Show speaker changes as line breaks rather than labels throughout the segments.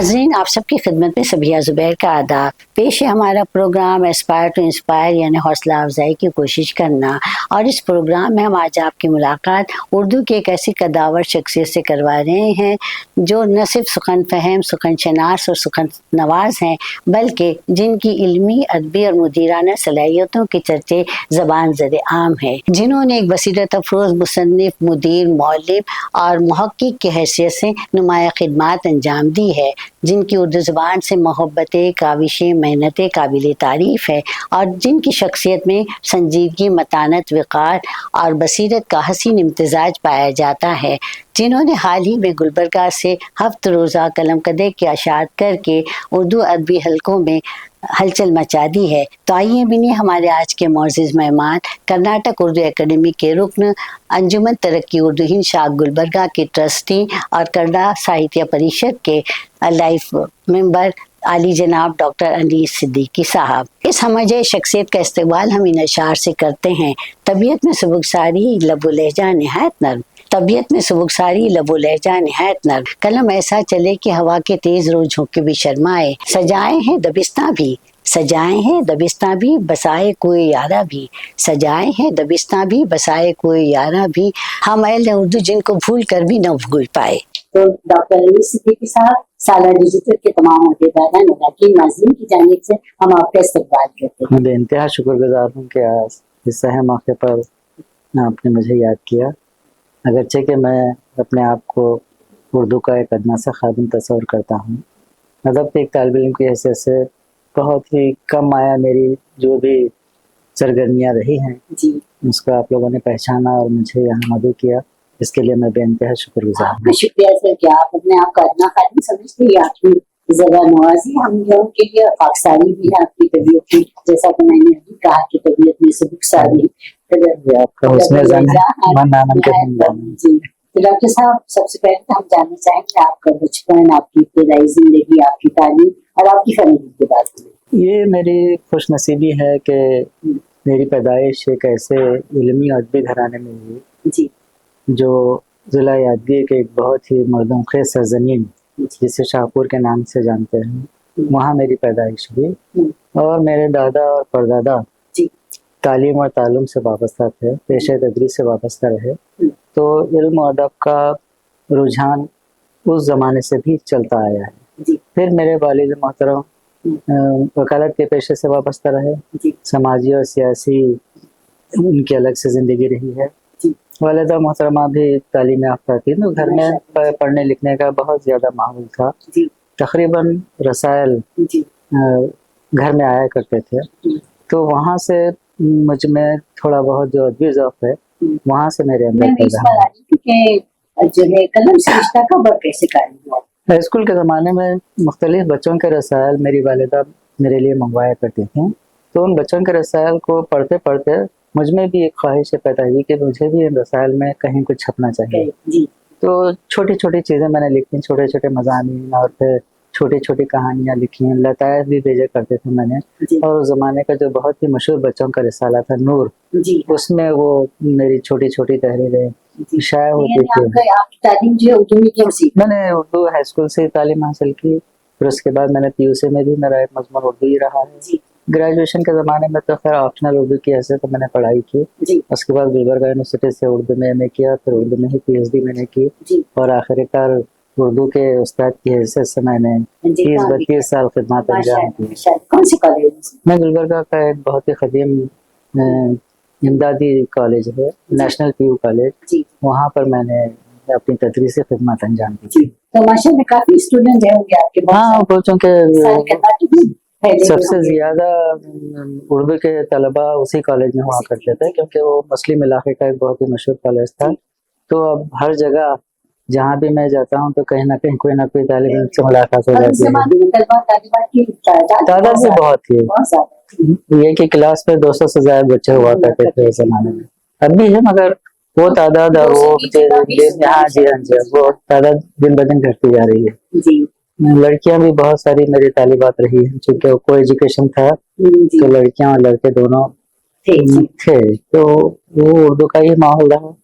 नाज़रीन, आप सबकी खिदमत में सबिया ज़ुबैर का आदाब। पेश है हमारा प्रोग्राम एस्पायर टू इंस्पायर, यानी हौसला अफजाई की कोशिश करना। और इस प्रोग्राम में हम आज आपकी मुलाकात उर्दू की एक ऐसी कदावर शख्सियत से करवा रहे हैं जो न सिर्फ सुखन फहम, सुखन शनास और सुखन नवाज हैं, बल्कि जिनकी इल्मी, अदबी और मुदीराना सलाहियतों के चर्चे ज़बान ज़द आम है, जिन्होंने एक बसीरत अफरोज़ मुसन्निफ, मुदीर, मौलिम और मुहक्किक की हैसियत से नुमाया खिदमात अंजाम दी है, जिनकी उर्दू ज़बान से मोहब्बतें, काविशें, मेहनतें काबिल तारीफ़ है और जिनकी शख्सियत में संजीदगी, मतानत, वक़ार और बसीरत का हसीन इम्तिजाज पाया जाता है, जिन्होंने हाल ही में गुलबर्गा से हफ्त रोज़ा कलमकदे की अशात करके उर्दू अदबी हलकों में हलचल मचा दी है। तो आइए मिलिए हमारे आज के मोअज़्ज़िज़ मेहमान, कर्नाटक उर्दू एकेडमी के रुकन, अंजुमन तरक्की उर्दू हिंद शाख गुलबर्गा के ट्रस्टी और कन्नड़ साहित्य परिषद के लाइफ मेंबर आली जनाब डॉक्टर अनीस सिद्दीकी साहब। इस हमजे शख्सियत का इस्तेमाल हम इन अशार से करते हैं। तबीयत में सुबुकसारी लबो लहजा निहायत नर्म, तबीयत में सुबुकसारी लबो लहजा निहायत नर्म, कलम ऐसा चले कि हवा के तेज रोज झोंके भी शर्माए, सजाए हैं दबिस्तां भी, सजाए हैं दबिस्तां भी, बसाए कोई यारा भी, सजाए हैं दबिस्तां भी, बसाए कोई यारा भी, हम अहले उर्दू जिनको भूल कर भी न भूल पाए। तो डॉक्टर अनीस सिद्दीकी साहब, साला डिजिटल के तमाम अहदेदारान नाज़रीन की जानिब से हम आपका इस्तकबाल करते हैं।
मैं बेइंतहा शुक्रगुजार हूँ कि आज इस अहम मौके पर आपने मुझे याद किया। अगरचे कि मैं अपने आप को उर्दू का एक अदना सा खादिम तस्वर करता हूँ, अदब के एक तालिब इल्म की हैसियत से बहुत ही कम आया मेरी जो भी सरगर्मियाँ रही हैं जी, उसको आप लोगों ने पहचाना और मुझे यहाँ मदद किया, इसके लिए मैं बेइंतहा शुक्रगुजार हूँ।
आपका शुक्रिया सर कि आप अपने आप का अदना खादिम समझते हैं, आपकी ज़रा नवाजी हम लोगों के लिए खाकसारी भी है आपकी तबीयत की, जैसा कि मैंने अभी कहा कि तबीयत में सुबुकसारी
आपका हुस्न
जी। तो डॉक्टर साहब, सबसे पहले तो हम जानना चाहेंगे आपका बचपन, आपकी इब्तदाई जिंदगी, आपकी तालीम और आपकी फैमिली के बारे में।
ये मेरी खुशनसीबी है कि मेरी पैदाइश एक ऐसे इल्मी अदबी घराने में हुई
जी, जो
ज़िला यादगीर के एक बहुत ही मरदूम-खेज़ सरज़मीन जिसे शाहपुर के नाम से जानते हैं, वहाँ मेरी पैदाइश हुई और मेरे दादा और परदादा तालीम और ताल्लुम से वाबस्ता थे, पेशे तदरीस से वाबस्ता रहे, तो इल्म और अदब का रुझान उस ज़माने से भी चलता आया है। फिर मेरे वालिद मोहतरम वकालत के पेशे से वाबस्ता रहे, समाजी और सियासी उनकी अलग से ज़िंदगी रही है। वालिदा मोहतरमा भी तालीम याफ्ता थी, तो घर में पढ़ने लिखने का बहुत ज़्यादा माहौल था। तकरीबन रसायल घर में आया करते थे, तो वहाँ से मुझ में थोड़ा बहुत जो अदबी ज़ौक़ है वहाँ से मेरे अंदर पैदा हुआ। स्कूल के ज़माने में मुख्तलिफ बच्चों के रसायल मेरी वालिदा मेरे लिए मंगवाया करती थी, तो उन बच्चों के रसायल को पढ़ते पढ़ते मुझ में भी एक ख्वाहिश पैदा हुई कि मुझे भी इन रसायल में कहीं कुछ छपना चाहिए। तो छोटी छोटी चीज़ें मैंने लिखी, छोटे छोटे मज़ामीन और फिर छोटी छोटी कहानियाँ लिखी, लतायत भी भेजा करते थे मैंने। और उस ज़माने का जो बहुत ही मशहूर बच्चों का रिसाला था नूर, उसमें वो मेरी छोटी छोटी तहरीरें शाया होती थी। मैंने उर्दू हाई स्कूल से तालीम हासिल की, फिर उसके बाद मैंने पीयूसी में भी मेरा एक मज़मून उर्दू ही रहा है। ग्रेजुएशन के ज़माने में तो खैर ऑप्शनल उर्दू की हैसियत तो मैंने पढ़ाई की, उसके बाद गुलबर्गा यूनिवर्सिटी से उर्दू में एमए किया, फिर उर्दू में ही पीएचडी मैंने की और आखिरकार उर्दू के उस्ताद की हैसियत से मैंने 30-32 साल खिदमत अंजाम दी।
कौन से कॉलेज?
मैं गुलबर्गा का एक बहुत ही कदीम इमदादी कॉलेज है, नेशनल पीयू कॉलेज, वहाँ पर मैंने अपनी तदरीसी खिदमत अंजाम दी।
तो माशाअल्लाह काफी स्टूडेंट होंगे आपके पास?
हाँ, बच्चों के सबसे ज्यादा उर्दू के तलबा उसी कॉलेज में हुआ करते थे, क्योंकि वो मुस्लिम इलाके का एक बहुत ही मशहूर कॉलेज था। तो अब हर जगह जहाँ भी मैं जाता हूँ तो कहीं ना कहीं कोई ना कोई तालिब इल्म से मुलाकात हो जाती है। तादाद भी बहुत ही ये कि क्लास में 200 से ज्यादा बच्चे हुआ करते थे उस जमाने में, अब भी है, मगर वो तादाद और वो हाँ जी वो तादाद दिन ब दिन घटती जा रही है। लड़कियां भी बहुत सारी मेरी तालिबात रही हैं, चूँकि को एजुकेशन था तो लड़कियां और लड़के दोनों थे, तो वो उर्दू का ही माहौल रहा।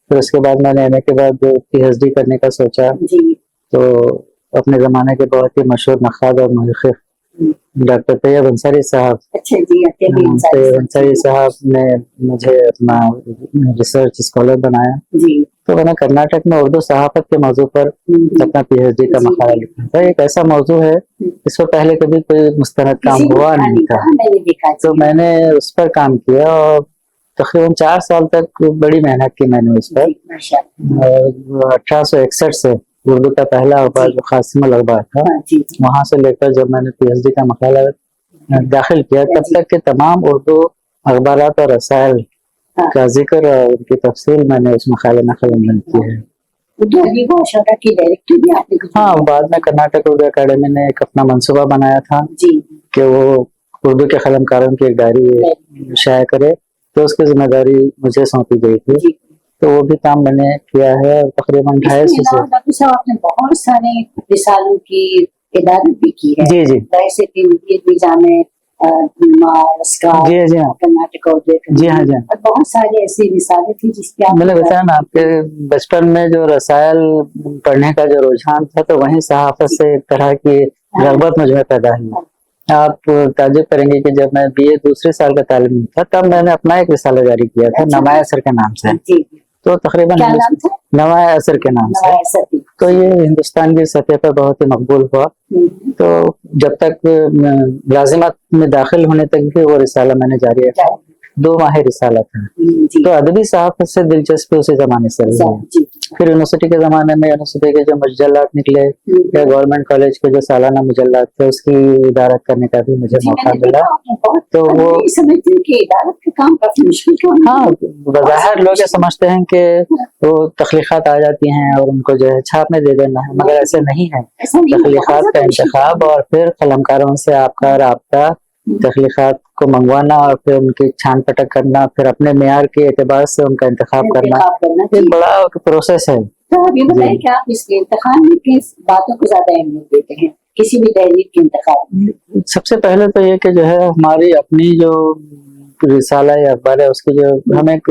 फिर उसके बाद मैंने एमए के बाद पीएचडी करने का सोचा, तो अपने ज़माने के बहुत ही मशहूर नक्काद और मुहक़्क़िक़ डॉक्टर तैयब अंसारी साहब,
अच्छा जी,
तैयब अंसारी साहब ने मुझे अपना रिसर्च स्कॉलर बनाया।
जी
तो मैंने कर्नाटक में उर्दू सहाफ़त के मौजू पर अपना पीएचडी का मक़ाला लिखा था। एक ऐसा मौजू है इस पर पहले कभी कोई मुस्तनद काम हुआ नहीं था, तो मैंने उस पर काम किया और तकरीबन 4 साल तक बड़ी मेहनत की मैंने उस पर। 1861 से उर्दू का पहला अखबार जो क़ासिमुल अख़बार था, वहाँ से लेकर जब मैंने पीएचडी का मक़ाला दाखिल किया तब तक के तमाम उर्दू अखबारात और रसायल का जिक्र और उनकी तफसील मैंने उस मक़ाले में कलमबंद की है। हाँ, बाद में कर्नाटक उर्दू अकेडमी ने एक अपना मंसूबा बनाया था कि वो उर्दू के कलमकारों की एक डायरी शाया करे, तो उसकी जिम्मेदारी मुझे सौंपी गई थी। तो वो भी काम मैंने किया है। तकरीबन 250 से
आपने बहुत सारे रिसालों की इदारत भी की है।
जी जी
वैसे निजाम
जी जी हाँ
कर्नाटक और
जी हाँ जी हाँ।
और बहुत सारे ऐसी रिसाले थी जिसके आप
मैंने बताया ना, आपके बचपन में जो रसायल पढ़ने का जो रुझान था, तो वहीं सहाफत से एक तरह की रग़बत मुझ में पैदा हुई। आप ताज्जुब करेंगे कि जब मैं बीए दूसरे साल का तालिब था, तब मैंने अपना एक रिसाला जारी किया था नवाए असर के नाम से। तो तकरीबन नवाए असर के नाम से, तो ये हिंदुस्तान की सतह पर बहुत ही मकबूल हुआ। तो जब तक मुलाजिमत में दाखिल होने तक भी वो रिसाला मैंने जारी रखा। 2 माह रिसाला था। तो अदबी सहाफ़त से दिलचस्पी उसी जमाने से रही है। फिर यूनिवर्सिटी के ज़माने में यूनिवर्सिटी के जो मजल्लात निकले या गवर्नमेंट कॉलेज के जो सालाना मजल्लात थे, उसकी इदारत करने का भी मुझे मौका मिला। तो वो हाँ, बज़ाहिर लोग ये समझते हैं कि वो तख्लीक़ात आ जाती हैं और उनको जो है छापने दे देना है, मगर ऐसे नहीं है। तख्लीक़ात का इंतखाब और फिर कलमकारों से आपका राब्ता, तख्लीक़ात को मंगवाना और फिर उनकी छान पटक करना, फिर अपने मेयार के एतबार से उनका इंतखाब करना, एक बड़ा प्रोसेस है।
तो आप ये बताइए कि आप इस इंतखाब में किस बातों को ज्यादा अहमियत देते हैं किसी भी तहरीर के इंतखाब में?
सबसे पहले तो ये कि जो है हमारी अपनी जो रिसाला या अखबार है, उसकी जो हम एक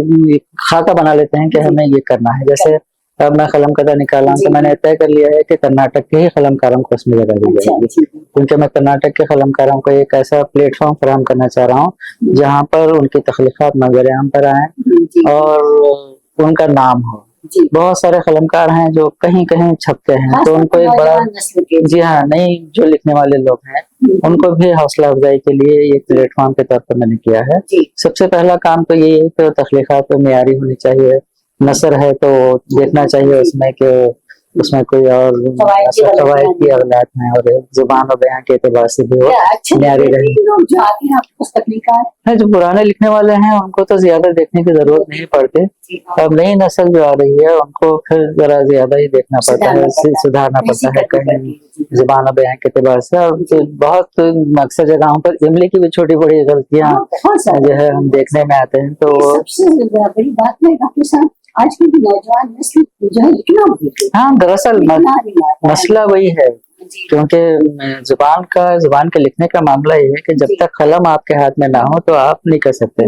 खाका बना लेते हैं कि हमें ये करना है। जैसे अब मैं कलम कदा निकाला हूं, तो मैंने तय कर लिया है कि कर्नाटक के ही कलमकारों को उसमें जगह दी जाएगी, क्योंकि मैं कर्नाटक के कलमकारों को एक ऐसा प्लेटफॉर्म फराहम करना चाह रहा हूँ जहाँ पर उनकी तख्लीक़ात नज़र आम पर आए और उनका नाम हो। बहुत सारे कलमकार हैं जो कहीं कहीं छपते हैं, तो उनको एक बड़ा, जी हाँ, नई जो लिखने वाले लोग हैं उनको भी हौसला अफजाई के लिए एक प्लेटफॉर्म के तौर पर मैंने किया है। सबसे पहला काम तो ये है कि तख्लीक़ात मेयारी होनी चाहिए। नसर है तो देखना चाहिए उसमें कि उसमें कोई और क़वायद की अवलाद है और ज़ुबान और बयान के एतबार से भी वो मेयारी रहे। जो पुराने लिखने वाले हैं उनको तो ज्यादा देखने की जरूरत नहीं पड़ती। अब नई नस्ल जो आ रही है उनको फिर जरा ज्यादा ही देखना पड़ता है, सुधारना पड़ता है कहीं ज़ुबान और बयान के एतबार से। और बहुत अक्सर जगहों पर इमली की भी छोटी बड़ी गलतियाँ जो है हम देखने में आते हैं। तो
सबसे बड़ी बात है डॉक्टर साहब, आजकल की नौजवान नस्ल जो है लिखना भी,
हाँ, दरअसल मसला वही है, क्योंकि जुबान के लिखने का मामला ये है कि जब तक कलम आपके हाथ में ना हो तो आप नहीं कर सकते।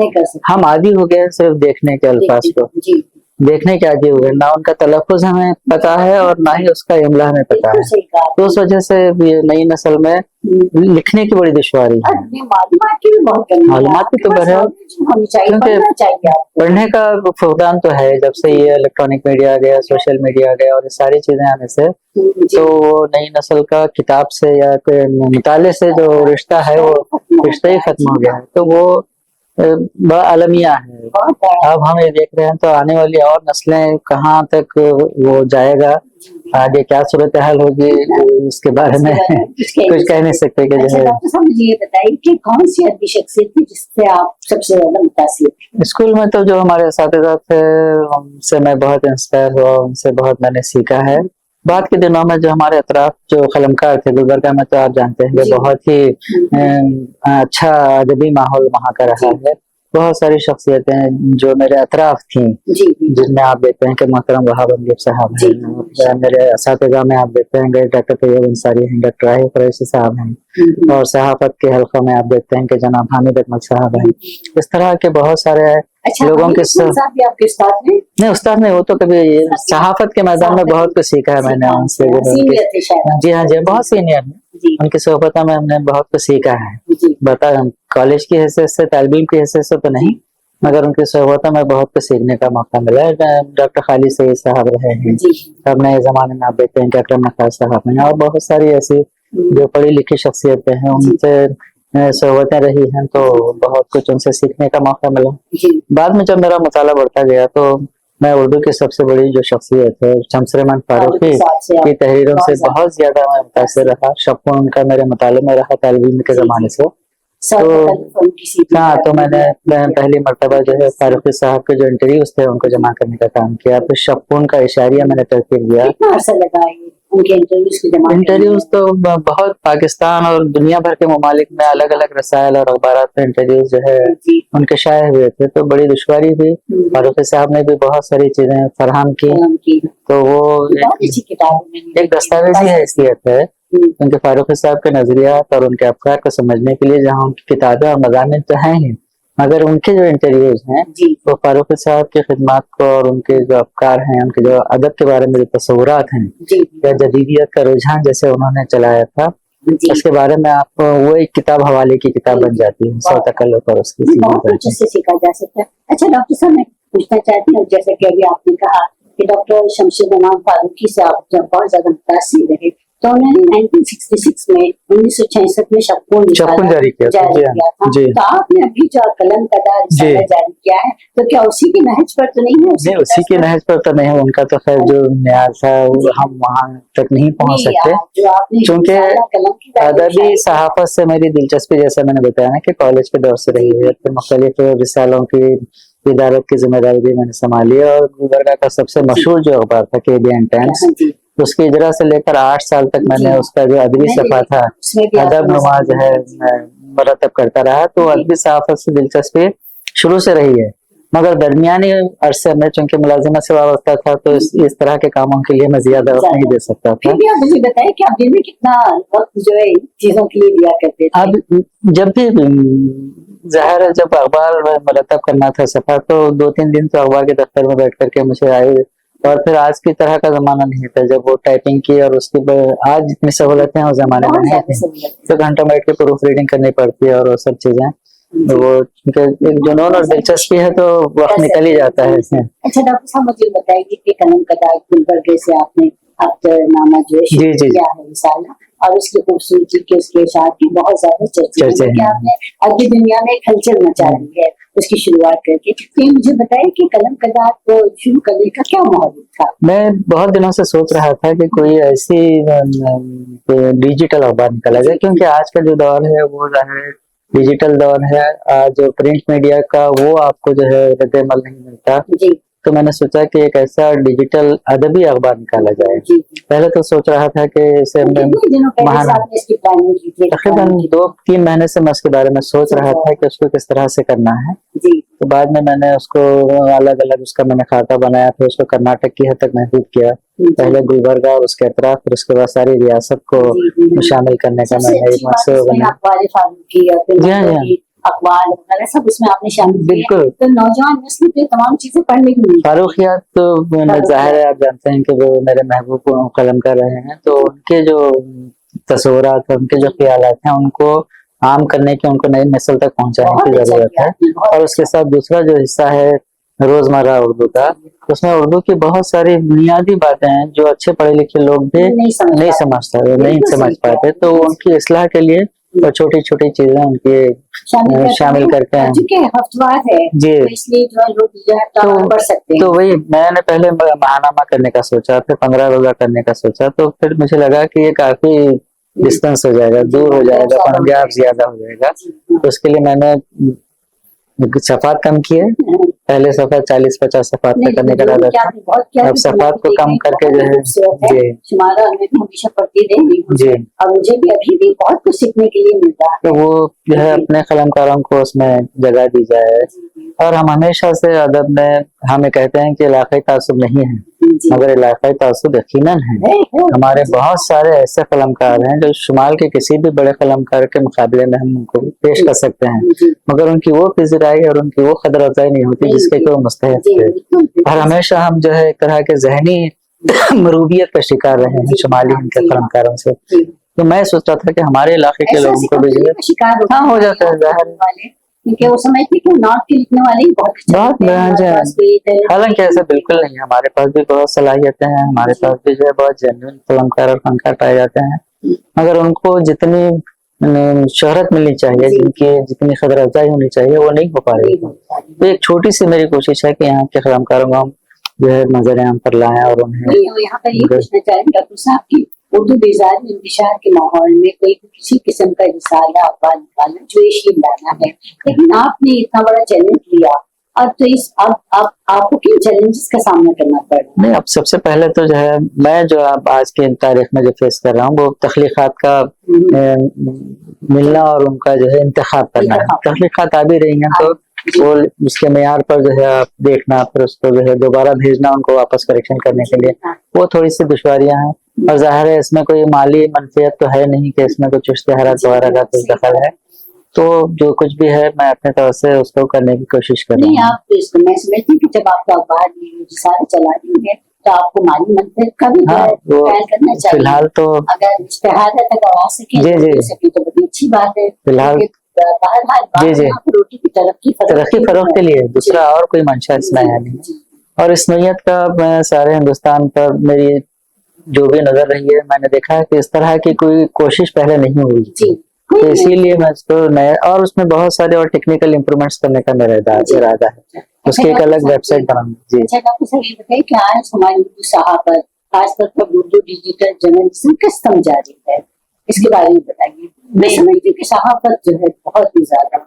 हम आदी हो गए सिर्फ देखने के अल्फाज को, देखने के आदी हो गए, ना उनका तलफ़ुज़ हमें पता है और ना ही उसका इमला हमें पता है। तो उस वजह से नई नस्ल में लिखने की बड़ी दुश्वारी है। मालूमात की तो पढ़ने का फुकदान तो है, जब से ये इलेक्ट्रॉनिक मीडिया आ गया, सोशल मीडिया आ गया और ये सारी चीजें आने से, तो नई नस्ल का किताब से या मुताले से जो रिश्ता है वो रिश्ता ही खत्म हो गया है। तो वो बड़ा अलमिया है। अब हम ये देख रहे हैं तो आने वाली और नस्लें कहाँ तक वो जाएगा, आगे क्या सूरत हाल होगी, उसके बारे में कुछ कह नहीं सकते। कि जो है
ये बताइए कि कौन सी अदबी शख्सियत थी जिससे आप सबसे ज्यादा मुतासिर?
स्कूल में तो जो हमारे असातिज़ा थे उनसे मैं बहुत इंस्पायर हुआ, उनसे बहुत मैंने सीखा है। बाद के दिनों में जो हमारे अतराफ जो कलमकार थे, गुलबर्गा में तो आप जानते हैं कि बहुत ही अच्छा अदबी माहौल वहाँ का रहा है। बहुत सारी शख्सियतें जो मेरे अतराफ थी, जिनमें आप देखते हैं कि मोहतरम वहाब अंगीब साहब हैं, मेरे असातिज़ा में आप देखते हैं डॉक्टर तैयब अंसारी हैं, डॉक्टर राही कुरैशी साहब हैं, और सहाफत के हल्का में आप देखते हैं कि जनाब हामिद अकमल साहब हैं। इस तरह के बहुत सारे लोगों के
आपके उस्ताद ने?
नहीं, उस्ताद नहीं, वो तो कभी सहाफत के मैदान में बहुत कुछ सीखा है मैंने उनसे। जी हाँ जी, बहुत सीनियर है, उनकी सोहबत में हमने बहुत कुछ सीखा है। बता कॉलेज की हैसियत से, तालिब की हैसियत से तो नहीं, मगर उनकी सोहबत में बहुत कुछ सीखने का मौका मिला है। डॉक्टर खालिद सईद साहब रहे हैं, अब नए जमाने में आप देखते हैं कि अकरम नक्काश साहब हैं, और बहुत सारी ऐसी जो पढ़ी लिखी शख्सियतें हैं, उनसे सोहबतें रही हैं, तो बहुत कुछ उनसे सीखने का मौका मिला। बाद में जब मेरा मुताला बढ़ता गया तो मैं उर्दू की सबसे बड़ी जो शख्सियत है शमस-ए-रहमान फारूकी की तहरीरों से बहुत ज्यादा मैं मुतासिर रहा। शौक़ उनका मेरे मुताले में रहा तालिब इल्म के जमाने से। तो हाँ, तो मैंने पहली मरतबा जो है फारूकी साहब के जो इंटरव्यूज थे उनको जमा करने का काम किया। तो शौक़ का इशारिया मैंने तरतीब दिया। इंटरव्यूज तो बहुत पाकिस्तान और दुनिया भर के ममालिक में अलग अलग रसायल और अखबारात में इंटरव्यूज जो है उनके शाये हुए थे, तो बड़ी दुश्वारी हुई। फारूकी साहब ने भी बहुत सारी चीजें फराहम की, तो वो एक दस्तावेजी हैसियत है उनके फारूकी साहब के नजरियात और उनके अफकार को समझने के लिए, जहाँ उनकी किताबें और मज़ामिन तो हैं ही, मगर उनके जो इंटरव्यूज हैं वो फारूकी साहब की खिदमत को और उनके जो अफकार हैं, उनके जो अदब के बारे में जो तस्वुरात हैं या जदीदियत का रुझान जैसे उन्होंने चलाया था, उसके बारे में आप वो एक किताब हवाले की किताब बन जाती है, सौ तकल्लुफ़ और उसकी
सीखा जा सकता है। अच्छा डॉक्टर साहब, मैं पूछना चाहती हूँ, जैसे कि अभी आपने कहा कि डॉक्टर शमस-ए-रहमान फारूकी से आप जब बहुत ज्यादा मुतासिर रहे, तो उन्होंने 1966 में 1966 में शौक़
जारी किया था।
तो आपने अभी जो कलम कदा रिसाला जारी किया है, तो क्या उसी की नहज पर तो नहीं है?
नहीं, उसी की नहज पर तो नहीं है। उनका तो खैर जो न्याज है हम वहाँ तक नहीं पहुँच सकते, क्योंकि अदबी सहाफत से मेरी दिलचस्पी, जैसा मैंने बताया ना कि कॉलेज के दौर से रही है, तो मुख्तलिफ रिसालों की इदारत की जिम्मेदारी भी मैंने संभाली। और गुलबर्गा का सबसे मशहूर जो अखबार था KBN टाइम्स, उसकी इजरा से लेकर 8 साल तक मैंने उसका जो अदबी सफा था अदब नमाज है मरतब करता रहा। तो अदबी सहाफत से दिलचस्पी शुरू से रही है, मगर दरमियानी अरसे में चूंकि मुलाजिमत से वाबस्ता था, तो इस तरह के कामों के लिए मैं ज्यादा वक्त नहीं दे सकता था।
मुझे बताइए कि आप दिन में कितना वक्त जो है चीजों के लिए दिया करते थे?
अब जब भी ज़ाहिर है, जब अखबार मरतब करना था सफा, तो 2-3 दिन तो अखबार के दफ्तर में बैठ करके मुझे आए। और फिर आज की तरह का जमाना नहीं था जब वो टाइपिंग की, और उसकी आज जितनी सहूलतें हैं उस जमाने में नहीं थी, तो घंटों बैठ के प्रूफ रीडिंग करनी पड़ती है और वो सब चीजें, तो वो एक जुनून और दिलचस्पी है, तो वक्त निकल ही जाता है इसमें।
अच्छा डॉक्टर साहब, मुझे बताइए कि कलम कदा गुलबर्गे से आपने अख्तरनामा जो है किया है रिसाला, और उसकी खूबसूरती के उसके इशार की बहुत ज्यादा चर्चा है कि आपने अरबी दुनिया में एक हलचल मचा ली है उसकी शुरुआत करके। तो मुझे बताइए कि कलम कदा को शुरू करने का क्या महत्व था?
मैं बहुत दिनों से सोच रहा था कि कोई ऐसी डिजिटल अखबार निकाला जाए, क्योंकि आज का जो दौर है वो डिजिटल दौर है। आज प्रिंट मीडिया का वो आपको जो है रद्द-ए-अमल नहीं मिलता, तो मैंने सोचा कि एक ऐसा डिजिटल अदबी अखबार निकाला जाए। पहले तो सोच रहा था कि इसे तकरीबन 2-3 महीने से मैं उसके बारे में सोच रहा था कि उसको किस तरह से करना है। तो बाद में मैंने उसको अलग अलग उसका मैंने खाता बनाया, फिर उसको कर्नाटक की हद तक महदूद किया, पहले गुलबर्गा और उसके अतराफ, फिर उसके बाद सारी रियासत को शामिल करने का मैंने एक मकसद बनाया।
अखबार वगैरह सब उसमें आपने शामिल किया,
बिल्कुल।
तो नौजवान नस्ल पे तमाम चीजें पढ़ने को मिली।
फारूकियात तो जाहिर है आप जानते हैं कि वो मेरे महबूब कलम कर रहे हैं, तो उनके जो तस्वुरात, उनके जो ख्यालात हैं, उनको आम करने की, उनको नई नस्ल तक पहुंचाने की जरूरत है। और उसके साथ दूसरा जो हिस्सा है रोजमर्रा उर्दू का, उसमें उर्दू की बहुत सारी बुनियादी बातें हैं जो अच्छे पढ़े लिखे लोग भी नहीं समझ पाते, तो उनकी इस्लाह के लिए और छोटी छोटी चीजें उनकी शामिल करते हैं जी। पढ़ सकते हैं। तो वही मैंने पहले महानामा करने का सोचा, फिर 15 रोजा करने का सोचा, तो फिर मुझे लगा कि ये काफी डिस्टेंस हो जाएगा, दूर हो जाएगा, पंजाब ज्यादा हो जाएगा, तो उसके लिए मैंने सफात कम किए। पहले सफा 40-50 सफात पे करने का इरादा था, अब सफात को कम करके जो है जी
हमेशा पढ़ती रही जी, और मुझे भी अभी भी बहुत कुछ सीखने के लिए मिलता है,
तो वो जो है अपने कलमकारों को उसमें जगह दी जाए। और हम हमेशा से अदब में हमें कहते हैं कि इलाकाई तासुब नहीं है, मगर इलाकाई तासुब यकीनन है। हमारे बहुत सारे ऐसे कलमकार हैं जो शुमाल के किसी भी बड़े कलमकार के मुकाबले में हम उनको पेश कर सकते हैं, मगर उनकी वो पजीराई और उनकी वो कदर अफजाई नहीं होती जिसके कि वो मुस्तहिक है। और हमेशा हम जो है एक तरह के जहनी मरूबियत का शिकार रहे हैं शुमाली हिंद के कलमकारों से। तो मैं सोच रहा था कि हमारे इलाके के लोगों को भी हाँ हो जाता है जाहिर,
क्योंकि वो समझते कि नॉर्थ के लिखने वाले ही बहुत
हालांकि ऐसा बिल्कुल नहीं है। हमारे पास भी बहुत सलाहियतें हैं, हमारे पास भी जो है बहुत जेन्युइन कलमकार और फनकार पाए जाते हैं, मगर उनको जितनी शोहरत मिलनी चाहिए, जिनकी जितनी कदर अफजाई होनी चाहिए वो नहीं हो पा रही। तो एक छोटी सी मेरी कोशिश है कि यहाँ के कलमकारों को हम जो है नजर आम पर लाएं और उन्हें
यहाँ पर ये पूछना चाहेंगे डॉक्टर साहब की उर्दू बेजार में इंतशार के माहौल में कोई किसी किस्म का रिसाला अखबार निकालना ज्वेशी लाना है, लेकिन आपने इतना बड़ा चैलेंज लिया, अब तो इस अब आपको किन चैलेंजेस का सामना करना पड़ रहा है?
नहीं, अब सबसे पहले तो जो है मैं जो अब आज की तारीख में जो फेस कर रहा हूँ वो तख्लीकात का मिलना और उनका जो है इंतखाब करना है। तख्लीकात आ भी रही हैं तो वो उसके मेयार पर जो है आप देखना, फिर उसको जो है दोबारा भेजना उनको वापस करेक्शन करने के लिए, वो थोड़ी सी दुश्वारियां हैं। और जाहिर है इसमें कोई माली मनफियत तो है नहीं कि इसमें कुछ इश्तिहारात वगैरह का कुछ दखल है, तो जो कुछ भी है मैं अपने तरफ से उसको करने की कोशिश कर रहा हूँ।
आप इसको मैं समझती हूँ कि जब आपका अखबार सारे चला देंगे तो आपको माली मनफियत का भी करना चाहिए।
फिलहाल तो
अगर इश्तिहार तक आ सके तो बड़ी अच्छी बात है।
फिलहाल
रोटी की
तरक्की फरोख के लिए दूसरा और कोई मंशा इसमें है नहीं। और इस नीयत का मैं सारे हिंदुस्तान पर मेरी जो भी नजर रही है, मैंने देखा है कि इस तरह की कोई कोशिश पहले नहीं हुई, तो इसीलिए मैं इसको नया और उसमें बहुत सारे और टेक्निकल इम्प्रूवमेंट्स करने का मेरा इरादा है। उसकी एक अलग वेबसाइट बनाऊंगी।
अच्छा डॉक्टर साहब ये बताइए कि आज हमारी उर्दू साहब खासतौर पर उर्दू डिजिटल जर्नलिज्म किस तरह जारी है, इसके बारे में बताइए। मैं समझती हूँ कि सहाफत जो है बहुत ही ज्यादा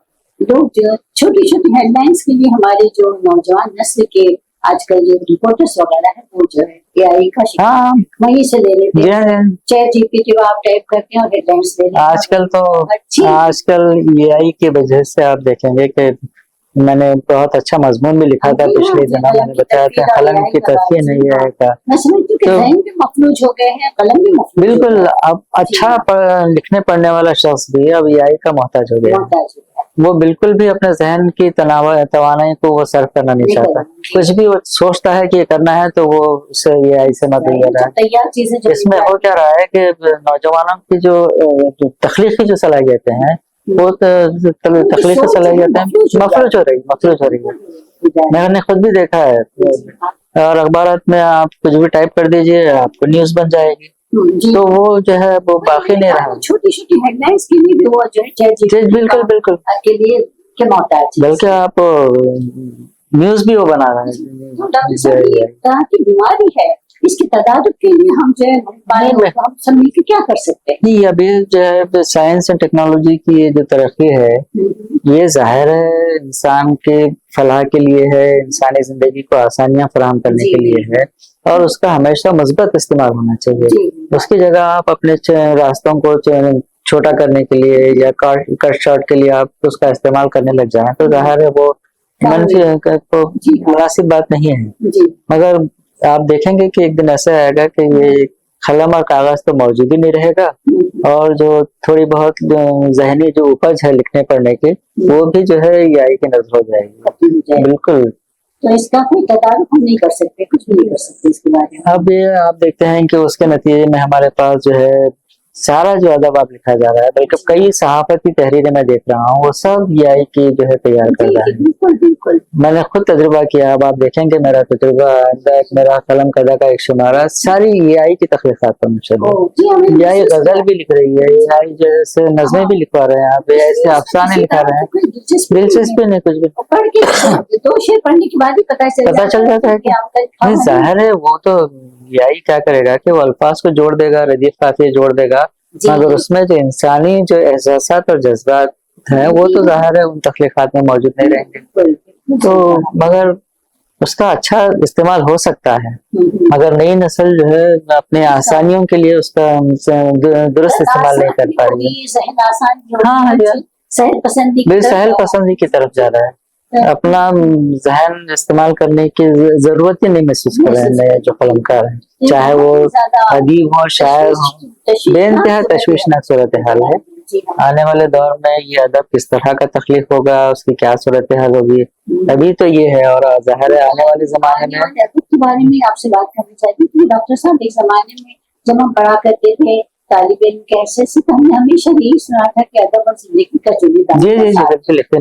लोग जो छोटी छोटी हेडलाइंस के लिए हमारे जो नौजवान नस्ल के आजकल जो रिपोर्टर्स वगैरह है वो जो है एआई का शिकार वहीं से ले लेते हैं। चैट जीपीटी पे आप टाइप करते हैं और हेडलाइंस ले लेते हैं।
आजकल एआई की वजह से आप देखेंगे कि मैंने बहुत अच्छा मजमून भी लिखा था पिछले दिनों, मैंने बताया था कलम की तरक्की नहीं आएगा
तो मफलूज हो गए हैं, कलम भी मफलूज
बिल्कुल। अब अच्छा लिखने पढ़ने वाला शख्स भी अब एआई का मोहताज हो गया। वो बिल्कुल भी अपने जहन की तवानाई को वो सर्व करना नहीं चाहता। कुछ भी वो सोचता है कि ये करना है तो वो उसे एआई से मदद ले रहा है। इसमें हो क्या रहा है कि नौजवानों की जो तख्लीकी जो सलाहियतें हैं वो तख्लीकी सलाहियतें मफलूज हो रही है। मैंने खुद भी देखा है। और अखबार में आप कुछ भी टाइप कर दीजिए आपको न्यूज बन जाएगी, तो वो जो है वो बाकी नहीं रहा।
छोटी छोटी हेडलाइंस के लिए भी वो जो है
बिल्कुल
के लिए क्या मोहताज,
बल्कि आप न्यूज भी वो बना रहा है।
तरह की बीमारी है, इसकी तदादुक के लिए हम जो है हम सब मिलकर क्या कर सकते हैं?
नहीं, अभी जो है साइंस एंड टेक्नोलॉजी की ये जो तरक्की है ये जाहिर है इंसान के फलाह के लिए है, इंसानी जिंदगी को आसानियां फराहम करने के लिए है और उसका हमेशा मुस्बत इस्तेमाल होना चाहिए। उसकी जगह आप अपने रास्तों को छोटा करने के लिए या कट शॉर्ट के लिए आप उसका इस्तेमाल करने लग जाए तो जाहिर है वो मुनासिब बात नहीं है। मगर आप देखेंगे कि एक दिन ऐसा आएगा कि ये कलम और कागज तो मौजूद ही नहीं रहेगा और जो थोड़ी बहुत जहनी जो उपज है लिखने पढ़ने की वो भी जो है एआई की नजर हो जाएगी। बिल्कुल,
तो इसका कोई तदारुक हम नहीं कर सकते, कुछ भी नहीं कर सकते इसके बारे में।
अब ये आप देखते हैं कि उसके नतीजे में हमारे पास जो है सारा जो अदब आप लिखा जा रहा है, बल्कि कई सहाफती तहरीरें मैं देख रहा हूँ वो सब एआई की जो है तैयार कर रहा है।
बिल्कुल
मैंने खुद तजुर्बा किया। अब आप देखेंगे मेरा तजुर्बा, मेरा कलम कदा का एक शुमारा सारी एआई की तख्लीकात पर मुश्तमिल है। एआई गजल भी लिख रही है, एआई जैसे नज़में भी लिखवा रहे हैं, आप ऐसे अफसाने लिखा रहे हैं। दिलचस्पी नहीं कुछ भी,
दो शेर पढ़ने के बाद ही पता
चल जाता है। जाहिर है वो तो एआई क्या करेगा कि वो अल्फाज को जोड़ देगा, रदीफ काफिया जोड़ देगा, मगर उसमें जो इंसानी जो एहसासात और जज्बात हैं वो तो जाहिर है उन तख्लीकात में मौजूद नहीं रहेंगे। तो मगर उसका अच्छा इस्तेमाल हो सकता है, मगर नई नस्ल जो है अपने आसानियों के लिए उसका दुरुस्त इस्तेमाल नहीं कर पा रही है।
सहल पसंदी
की तरफ जा रहा है। اپنا ذہن استعمال کرنے کی ضرورت ہی نہیں محسوس کر رہے ہیں نئے جو قلمکار ہیں، چاہے وہ ادیب ہو شاعر ہو، بے انتہا تشویشناک صورتحال ہے۔ آنے والے دور میں یہ ادب کس طرح کا تخلیق ہوگا، اس کی کیا صورتحال ہوگی، ابھی تو یہ ہے، اور ظاہر ہے آنے والے زمانے میں
ادب کے بارے میں آپ سے بات کرنا چاہتی ہوں کہ ڈاکٹر صاحب ایک زمانے میں جب ہم پڑھا کرتے تھے طالب علم کیسے سے ہم نے ہمیشہ یہی سنا تھا کہ ادب اور زندگی کا جڑی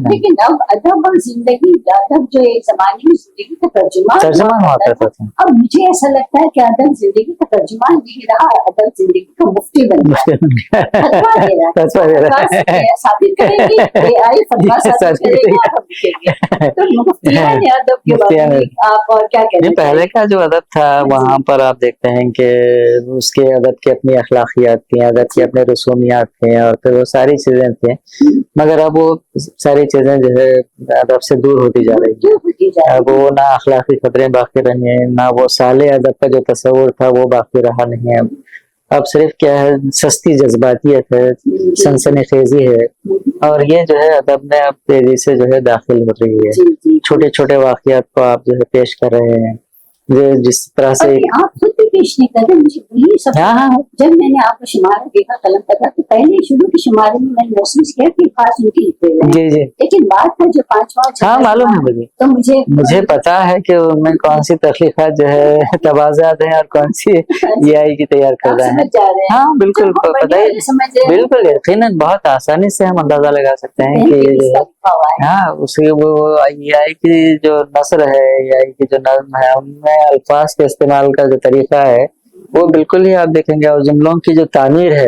لیکن اب ادب اور زندگی، ادب جو ایک زمانے میں زندگی کا ترجمہ ہوتا تھا، اب مجھے ایسا لگتا ہے کہ ادب زندگی کا ترجمہ نہیں رہا، ادب زندگی کا مفتی بن گیا، ثابت کریں گے ادب کے بارے میں آپ اور کیا کہتے ہیں؟
پہلے کا جو ادب تھا وہاں پر آپ دیکھتے ہیں کہ اس کے ادب کی اپنی اخلاقیات تھیں، ادب کی اپنے رسومیات تھے، اور پھر وہ ساری چیزیں تھیں، مگر اب وہ ساری چیزیں جو ہے ادب سے دور ہوتی جا رہی ہیں۔ اب وہ نہ اخلاقی خطرے باقی رہے ہیں، نہ وہ صالح ادب کا جو تصور تھا وہ باقی رہا نہیں ہے۔ اب صرف کیا ہے، سستی جذباتیت ہے، سنسنی خیزی ہے، اور یہ جو ہے ادب میں اب تیزی سے جو ہے داخل ہو رہی ہے۔ چھوٹے چھوٹے واقعات کو آپ جو ہے پیش کر رہے ہیں، جس طرح سے
آپ خود بھی پیش نہیں کر رہے، مجھے یہ سب جب میں نے آپ کا شمارہ دیکھا قلم کا تھا تو پہلے شروع کے شمارے میں نے محسوس کیا کہ خاص ان کی لکھے ہوئے
جی جی،
لیکن بعد کا جو پانچواں
معلوم ہے مجھے،
تو
مجھے پتا ہے کہ ان میں کون سی تخلیقات جو ہے تبازات ہیں اور کون سی یہ آئی کی تیار کر رہے ہیں۔ ہاں بالکل پتہ ہے، بالکل یقیناً بہت آسانی سے ہم اندازہ لگا سکتے ہیں کہ ہاں اس کی وہ یہ آئی کی جو نثر ہے، یہ آئی کی جو نظم ہے، ان میں الفاظ کے استعمال کا جو طریقہ ہے وہ بالکل ہی آپ دیکھیں گے، اور جملوں کی جو تعمیر ہے،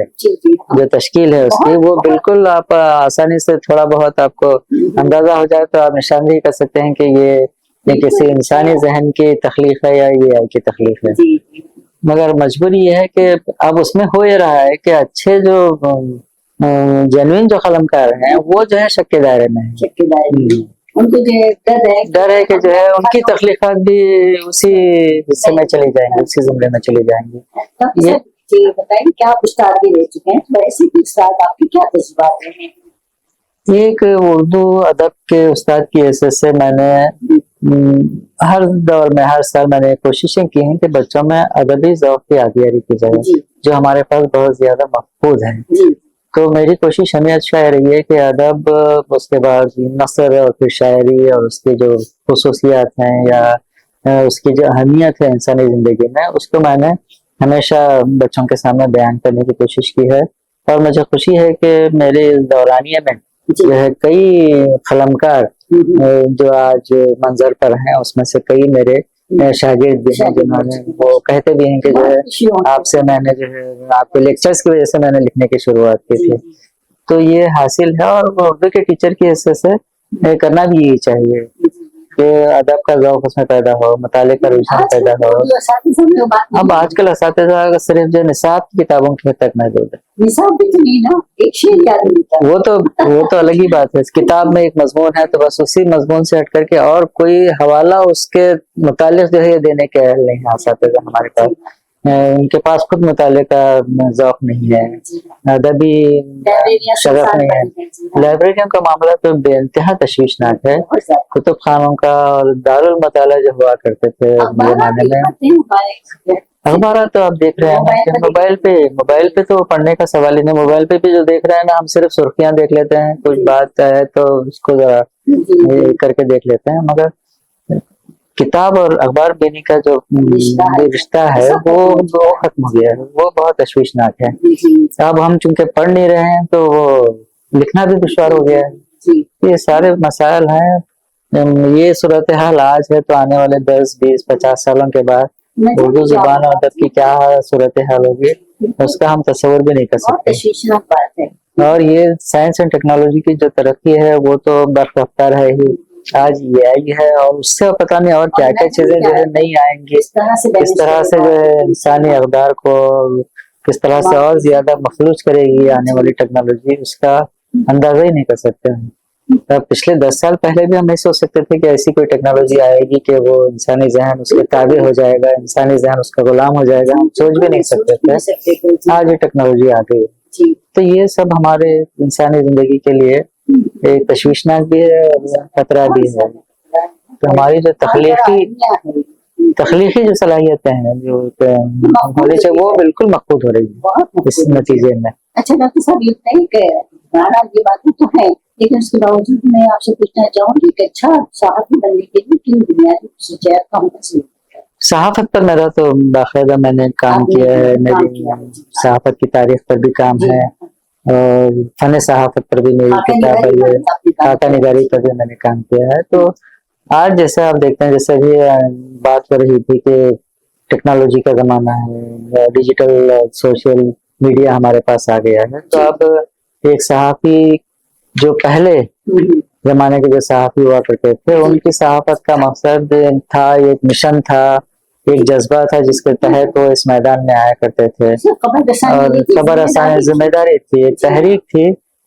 جو تشکیل ہے اس کی، وہ بالکل آپ آسانی سے تھوڑا بہت آپ کو اندازہ ہو جائے تو آپ نشاندہی کر سکتے ہیں کہ یہ کسی انسانی ذہن کی تخلیق ہے یا یہ آئی کی تخلیق ہے۔ مگر مجبوری یہ ہے کہ اب اس میں ہو یہ رہا ہے کہ اچھے جو جنوین جو قلمکار ہیں وہ جو ہے شک کے دائرے میں ہیں،
ان کو
ڈر ہے کہ جو ہے ان کی تخلیقات بھی اسی حصے میں چلی جائیں گی، اسی زمرے میں چلی جائیں گی۔
یہ بتائیں کہ آپ استاد بھی رہ چکے ہیں، ویسے بھی استاد آپ کے کیا تجربات رہے ہیں؟
ایک اردو ادب کے استاد کی حیثیت سے میں نے ہر دور میں ہر سال میں نے کوششیں کی ہیں کہ بچوں میں ادبی ذوق کی آبیاری کی جائے، جو ہمارے پاس بہت زیادہ محفوظ ہیں۔ تو میری کوشش ہمیشہ رہی ہے کہ ادب، اس کے بعد نثر اور پھر شاعری، اور اس کی جو خصوصیات ہیں یا اس کی جو اہمیت ہے انسانی زندگی میں، اس کو میں نے ہمیشہ بچوں کے سامنے بیان کرنے کی کوشش کی ہے۔ اور مجھے خوشی ہے کہ میرے دورانیے میں جو ہے کئی قلمکار جو آج منظر پر ہیں، اس میں سے کئی میرے شاگرد بھی ہیں، جنہوں نے وہ کہتے بھی ہیں کہ جو ہے آپ سے میں نے جو ہے آپ کے لیکچرز کی وجہ سے میں نے لکھنے کی شروعات کی تھی۔ تو یہ حاصل ہے، اور اردو کے ٹیچر کی حیثیت سے کرنا بھی یہی چاہیے کہ ادب کا ذوق اس میں پیدا ہو، مطالعے کا رجحان پیدا ہو۔ اب آج کل اساتذہ صرف جو نصاب کی کتابوں کی حد تک محدود ہے،
نصاب بھی تو نہیں نا، ایک شعر یاد نہیں،
وہ تو الگ ہی بات ہے۔ کتاب میں ایک مضمون ہے تو بس اسی مضمون سے ہٹ کر کے اور کوئی حوالہ اس کے متعلق جو ہے دینے کے اہل نہیں ہے اساتذہ ہمارے پاس، ان کے پاس خود مطالعے کا ذوق نہیں ہے، ادبی شغف نہیں ہے۔ لائبریریوں کا معاملہ تو بے انتہا تشویشناک ہے۔ کتب خانوں کا اور دارالمطالعہ جو ہوا کرتے تھے زمانے میں، اخبارات تو آپ دیکھ رہے ہیں کہ موبائل پہ تو پڑھنے کا سوال ہی نہیں، موبائل پہ بھی جو دیکھ رہے ہیں نا، ہم صرف سرخیاں دیکھ لیتے ہیں، کچھ بات ہے تو اس کو ذرا کر کے دیکھ لیتے ہیں، مگر کتاب اور اخبار بینی کا جو رشتہ ہے وہ ختم ہو گیا ہے، وہ بہت تشویشناک ہے۔ اب ہم چونکہ پڑھ نہیں رہے ہیں تو وہ لکھنا بھی دشوار ہو گیا ہے۔ یہ سارے مسائل ہیں، یہ صورتحال آج ہے تو آنے والے 10 20 50 سالوں کے بعد اردو زبان اور ادب کی کیا صورتحال ہوگی اس کا ہم تصور بھی نہیں کر سکتے۔ اور یہ سائنس اینڈ ٹیکنالوجی کی جو ترقی ہے وہ تو برق رفتار ہے ہی، آج یہ آئی ہے اور اس سے پتہ نہیں اور کیا کیا چیزیں جو ہے نہیں آئیں گی، کس طرح سے جو ہے انسانی اقدار کو کس طرح سے اور زیادہ مفلوج کرے گی آنے والی ٹیکنالوجی، اس کا اندازہ ہی نہیں کر سکتے ہیں۔ پچھلے 10 سال پہلے بھی ہم نہیں سوچ سکتے تھے کہ ایسی کوئی ٹیکنالوجی آئے گی کہ وہ انسانی ذہن اس کے تابع ہو جائے گا، انسانی ذہن اس کا غلام ہو جائے گا، ہم سوچ بھی نہیں سکتے تھے، آج یہ ٹیکنالوجی آ گئی۔ تو یہ سب ہمارے انسانی زندگی کے لیے ایک تشویشناک بھی ہے اور خطرہ بھی ہے. تو ہماری جو تخلیقی جو صلاحیتیں ہیں جو ہونی چاہیے وہ بالکل مفقود ہو رہی ہے اس نتیجے میں.
اچھا ڈاکٹر صاحب یہ بتائیے کہ گانا یہ باتیں تو ہے لیکن اس کے باوجود میں آپ سے پوچھنا چاہوں گی کہ اچھا صحافی بننے کے لیے کن بنیادی خصوصیات کا ہونا چاہیے؟
صحافت پر میرا تو باقاعدہ میں نے کام کیا ہے, میری صحافت کی تاریخ پر بھی کام ہے اور فن صحافت پر بھی میری کتاب ہے, خاکہ نگاری پر بھی میں نے کام کیا ہے. تو آج جیسے آپ دیکھتے ہیں جیسے بھی بات کر رہی تھی کہ ٹیکنالوجی کا زمانہ ہے, ڈیجیٹل سوشل میڈیا ہمارے پاس آ گیا ہے, تو اب ایک صحافی جو پہلے زمانے کے جو صحافی ہوا کرتے تھے ان کی صحافت کا مقصد تھا, ایک مشن تھا, ایک جذبہ تھا جس کے تحت وہ اس میدان میں آیا کرتے تھے اور خبر رسانی ذمہ داری تھی, ایک تحریک تھی.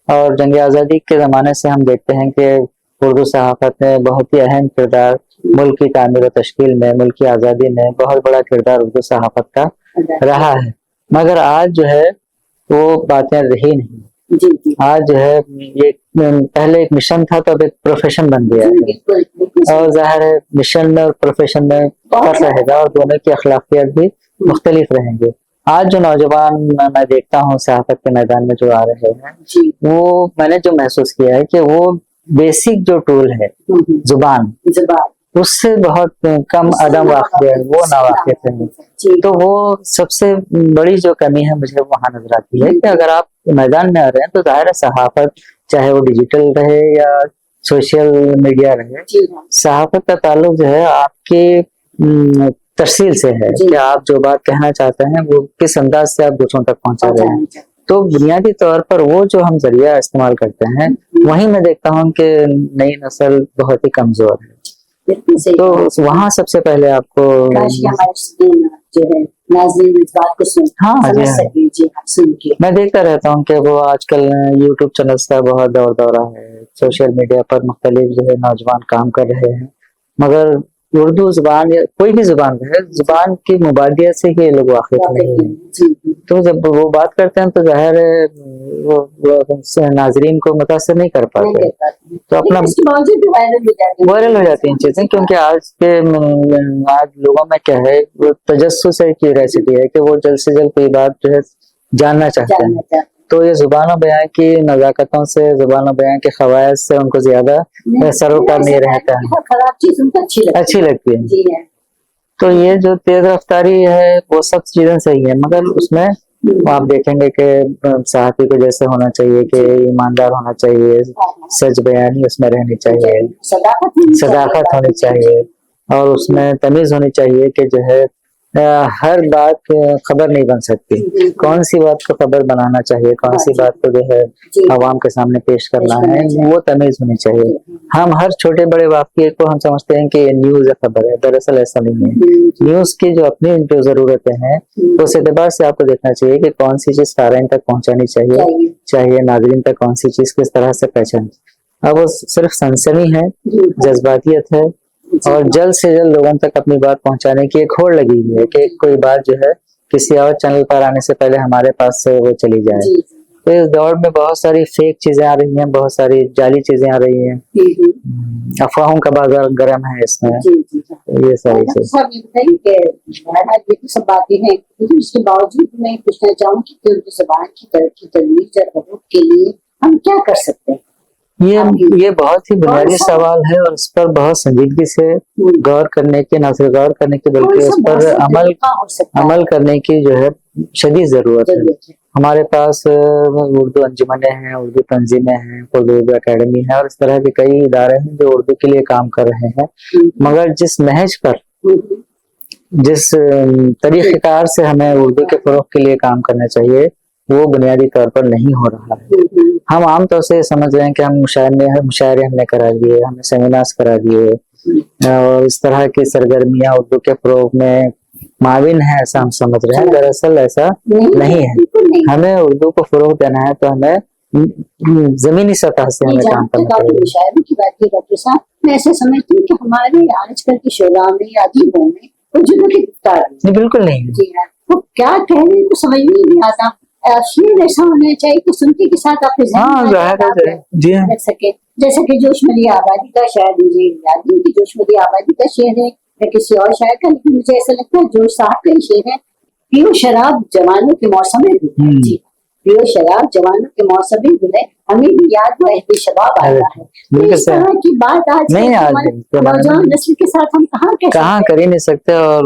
اور جنگ آزادی کے زمانے سے ہم دیکھتے ہیں کہ اردو صحافت میں بہت ہی اہم کردار ملک کی تعمیر و تشکیل میں, ملک کی آزادی میں بہت بڑا کردار اردو صحافت کا رہا ہے. مگر آج جو ہے وہ باتیں رہی نہیں. آج جو ہے یہ پہلے ایک مشن تھا تو اب ایک پروفیشن بن گیا ہے اور ظاہر ہے مشن میں اور پروفیشن میں فرق رہے گا اور دونوں کی اخلاقیات بھی مختلف رہیں گے. آج جو نوجوان میں دیکھتا ہوں صحافت کے میدان میں جو آ رہے ہیں وہ میں نے جو محسوس کیا ہے کہ وہ بیسک جو ٹول ہے زبان اس سے بہت کم عدم واقف ہے, وہ ناواقف ہے. تو وہ سب سے بڑی جو کمی ہے مجھے وہاں نظر آتی ہے کہ اگر آپ میدان میں آ رہے ہیں تو ظاہر ہے صحافت چاہے وہ ڈیجیٹل رہے یا سوشل میڈیا رہے, صحافت کا تعلق جو ہے آپ کی ترسیل سے ہے کہ آپ جو بات کہنا چاہتے ہیں وہ کس انداز سے آپ دوسروں تک پہنچا رہے ہیں. تو بنیادی طور پر وہ جو ہم ذریعہ استعمال کرتے ہیں وہیں میں دیکھتا ہوں کہ نئی نسل بہت ہی کمزور ہے. تو وہاں سب سے پہلے آپ کو میں دیکھتا رہتا ہوں کہ وہ آج کل یوٹیوب چینلز کا بہت دورہ ہے, سوشل میڈیا پر مختلف جو ہے نوجوان کام کر رہے ہیں, مگر اردو زبان یا کوئی بھی زبان ہے زبان کی مبادیت سے ہی لوگ واقف نہیں ہیں. تو جب وہ بات کرتے ہیں تو ظاہر ہے وہ ناظرین کو متاثر نہیں کر پاتے, تو اپنا وائرل ہو جاتی ہیں چیزیں, کیونکہ آج لوگوں میں کیا ہے وہ تجسس ہے کی ریسیپی ہے کہ وہ جلد سے جلد کوئی بات جو ہے جاننا چاہتے ہیں. تو یہ زبان و بیان کی نزاکتوں سے, زبان و بیان کے قواعد سے ان کو زیادہ سروکار نہیں رہتا ہے, اچھی لگتی ہے. تو یہ جو تیز رفتاری ہے وہ سب چیزیں صحیح ہیں, مگر اس میں آپ دیکھیں گے کہ صحافی کو جیسے ہونا چاہیے کہ ایماندار ہونا چاہیے, سچ بیانی اس میں رہنی چاہیے, صداقت ہونی چاہیے اور اس میں تمیز ہونی چاہیے کہ جو ہے ہر بات خبر نہیں بن سکتی, کون سی بات کو خبر بنانا چاہیے, کون سی بات کو جو ہے عوام کے سامنے پیش کرنا ہے, وہ تمیز ہونی چاہیے. ہم ہر چھوٹے بڑے واقعے کو ہم سمجھتے ہیں کہ یہ نیوز ہے, خبر ہے, دراصل ایسا نہیں ہے. نیوز کی جو اپنی جو ضرورتیں ہیں اس اعتبار سے آپ کو دیکھنا چاہیے کہ کون سی چیز قارئین تک پہنچانی چاہیے ناظرین تک کون سی چیز کس طرح سے پہچانی. اب وہ صرف سنسنی ہے, جذباتیت ہے اور جلد سے جلد لوگوں تک اپنی بات پہنچانے کی ایک ہوڑ لگی ہوئی ہے کہ کوئی بات جو ہے کسی اور چینل پر آنے سے پہلے ہمارے پاس سے وہ چلی جائے. تو اس دور میں بہت ساری فیک چیزیں آ رہی ہیں, بہت ساری جعلی چیزیں آ رہی ہیں, افواہوں کا بازار گرم ہے اس میں. یہ ساری
سب باتیں ہیں, لیکن اس کے باوجود میں پوچھنا چاہوں کہ اردو زبان کی ترقی ترویج اور فروغ کے لیے ہم کیا کر سکتے ہیں؟
یہ بہت ہی بنیادی سوال ہے اور اس پر بہت سنجیدگی سے غور کرنے کی, نہ صرف غور کرنے کی بلکہ اس پر عمل کرنے کی جو ہے شدید ضرورت ہے. ہمارے پاس اردو انجمنیں ہیں, اردو تنظیمیں ہیں, اردو اکیڈمی ہے اور اس طرح کے کئی ادارے ہیں جو اردو کے لیے کام کر رہے ہیں, مگر جس نہج پر, جس طریقہ کار سے ہمیں اردو کے فروغ کے لیے کام کرنا چاہیے وہ بنیادی طور پر نہیں ہو رہا ہے. ہم عام طور سے سمجھ رہے ہیں کہ ہم مشاعرے ہم نے کرا دیے, ہم نے سیمینارز کرا دیے اور اس طرح کی سرگرمیاں اردو کے فروغ میں معاون ہے ایسا ہم سمجھ رہے ہیں. دراصل ایسا نہیں ہے. ہمیں اردو کو فروغ دینا ہے تو ہمیں زمینی سطح سے ہمیں کام کرنا چاہیے.
کی بات کی ڈاکٹر صاحب, میں ایسے سمجھتی ہوں کہ ہمارے آج کل کی شعراء میں یا ادیبوں میں بالکل نہیں,
بالکل نہیں.
وہ کیا کہہ رہے ہیں سمجھ میں نہیں آتا. शेर ऐसा होना चाहिए कि सुनते के साथ आपके
हाँ जाहिर है जी हाँ
रख सके, जैसे कि जोशमली आबादी का शायद मुझे याद नहीं कि जोशमली आबादी का शेर है या किसी और शायर का, लेकिन मुझे ऐसा लगता है जोश साहब का ही शेर है, पियो शराब जवानों के मौसम में धुले, जी पियो शराब जवानों के मौसम में धुले, हमें भी याद वो अहद शबाब आता है। तो इस तरह की बात आज
नहीं
नौजवान नस्ल के साथ हम कहाँ
कर ही नहीं सकते, और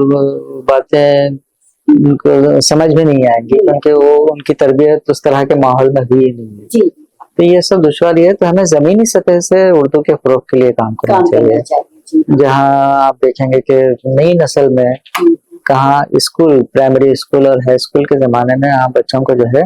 बातें उनको समझ में नहीं आएंगी क्योंकि वो उनकी तरबियत उस तरह के माहौल में हुई नहीं है।
जी
तो ये सब दुश्वारी है। तो हमें जमीनी सतह से उर्दू के फरोग के लिए काम करना चाहिए। जहाँ आप देखेंगे कि नई नस्ल में कहाँ स्कूल, प्राइमरी स्कूल और हाई स्कूल के जमाने में आप बच्चों को जो है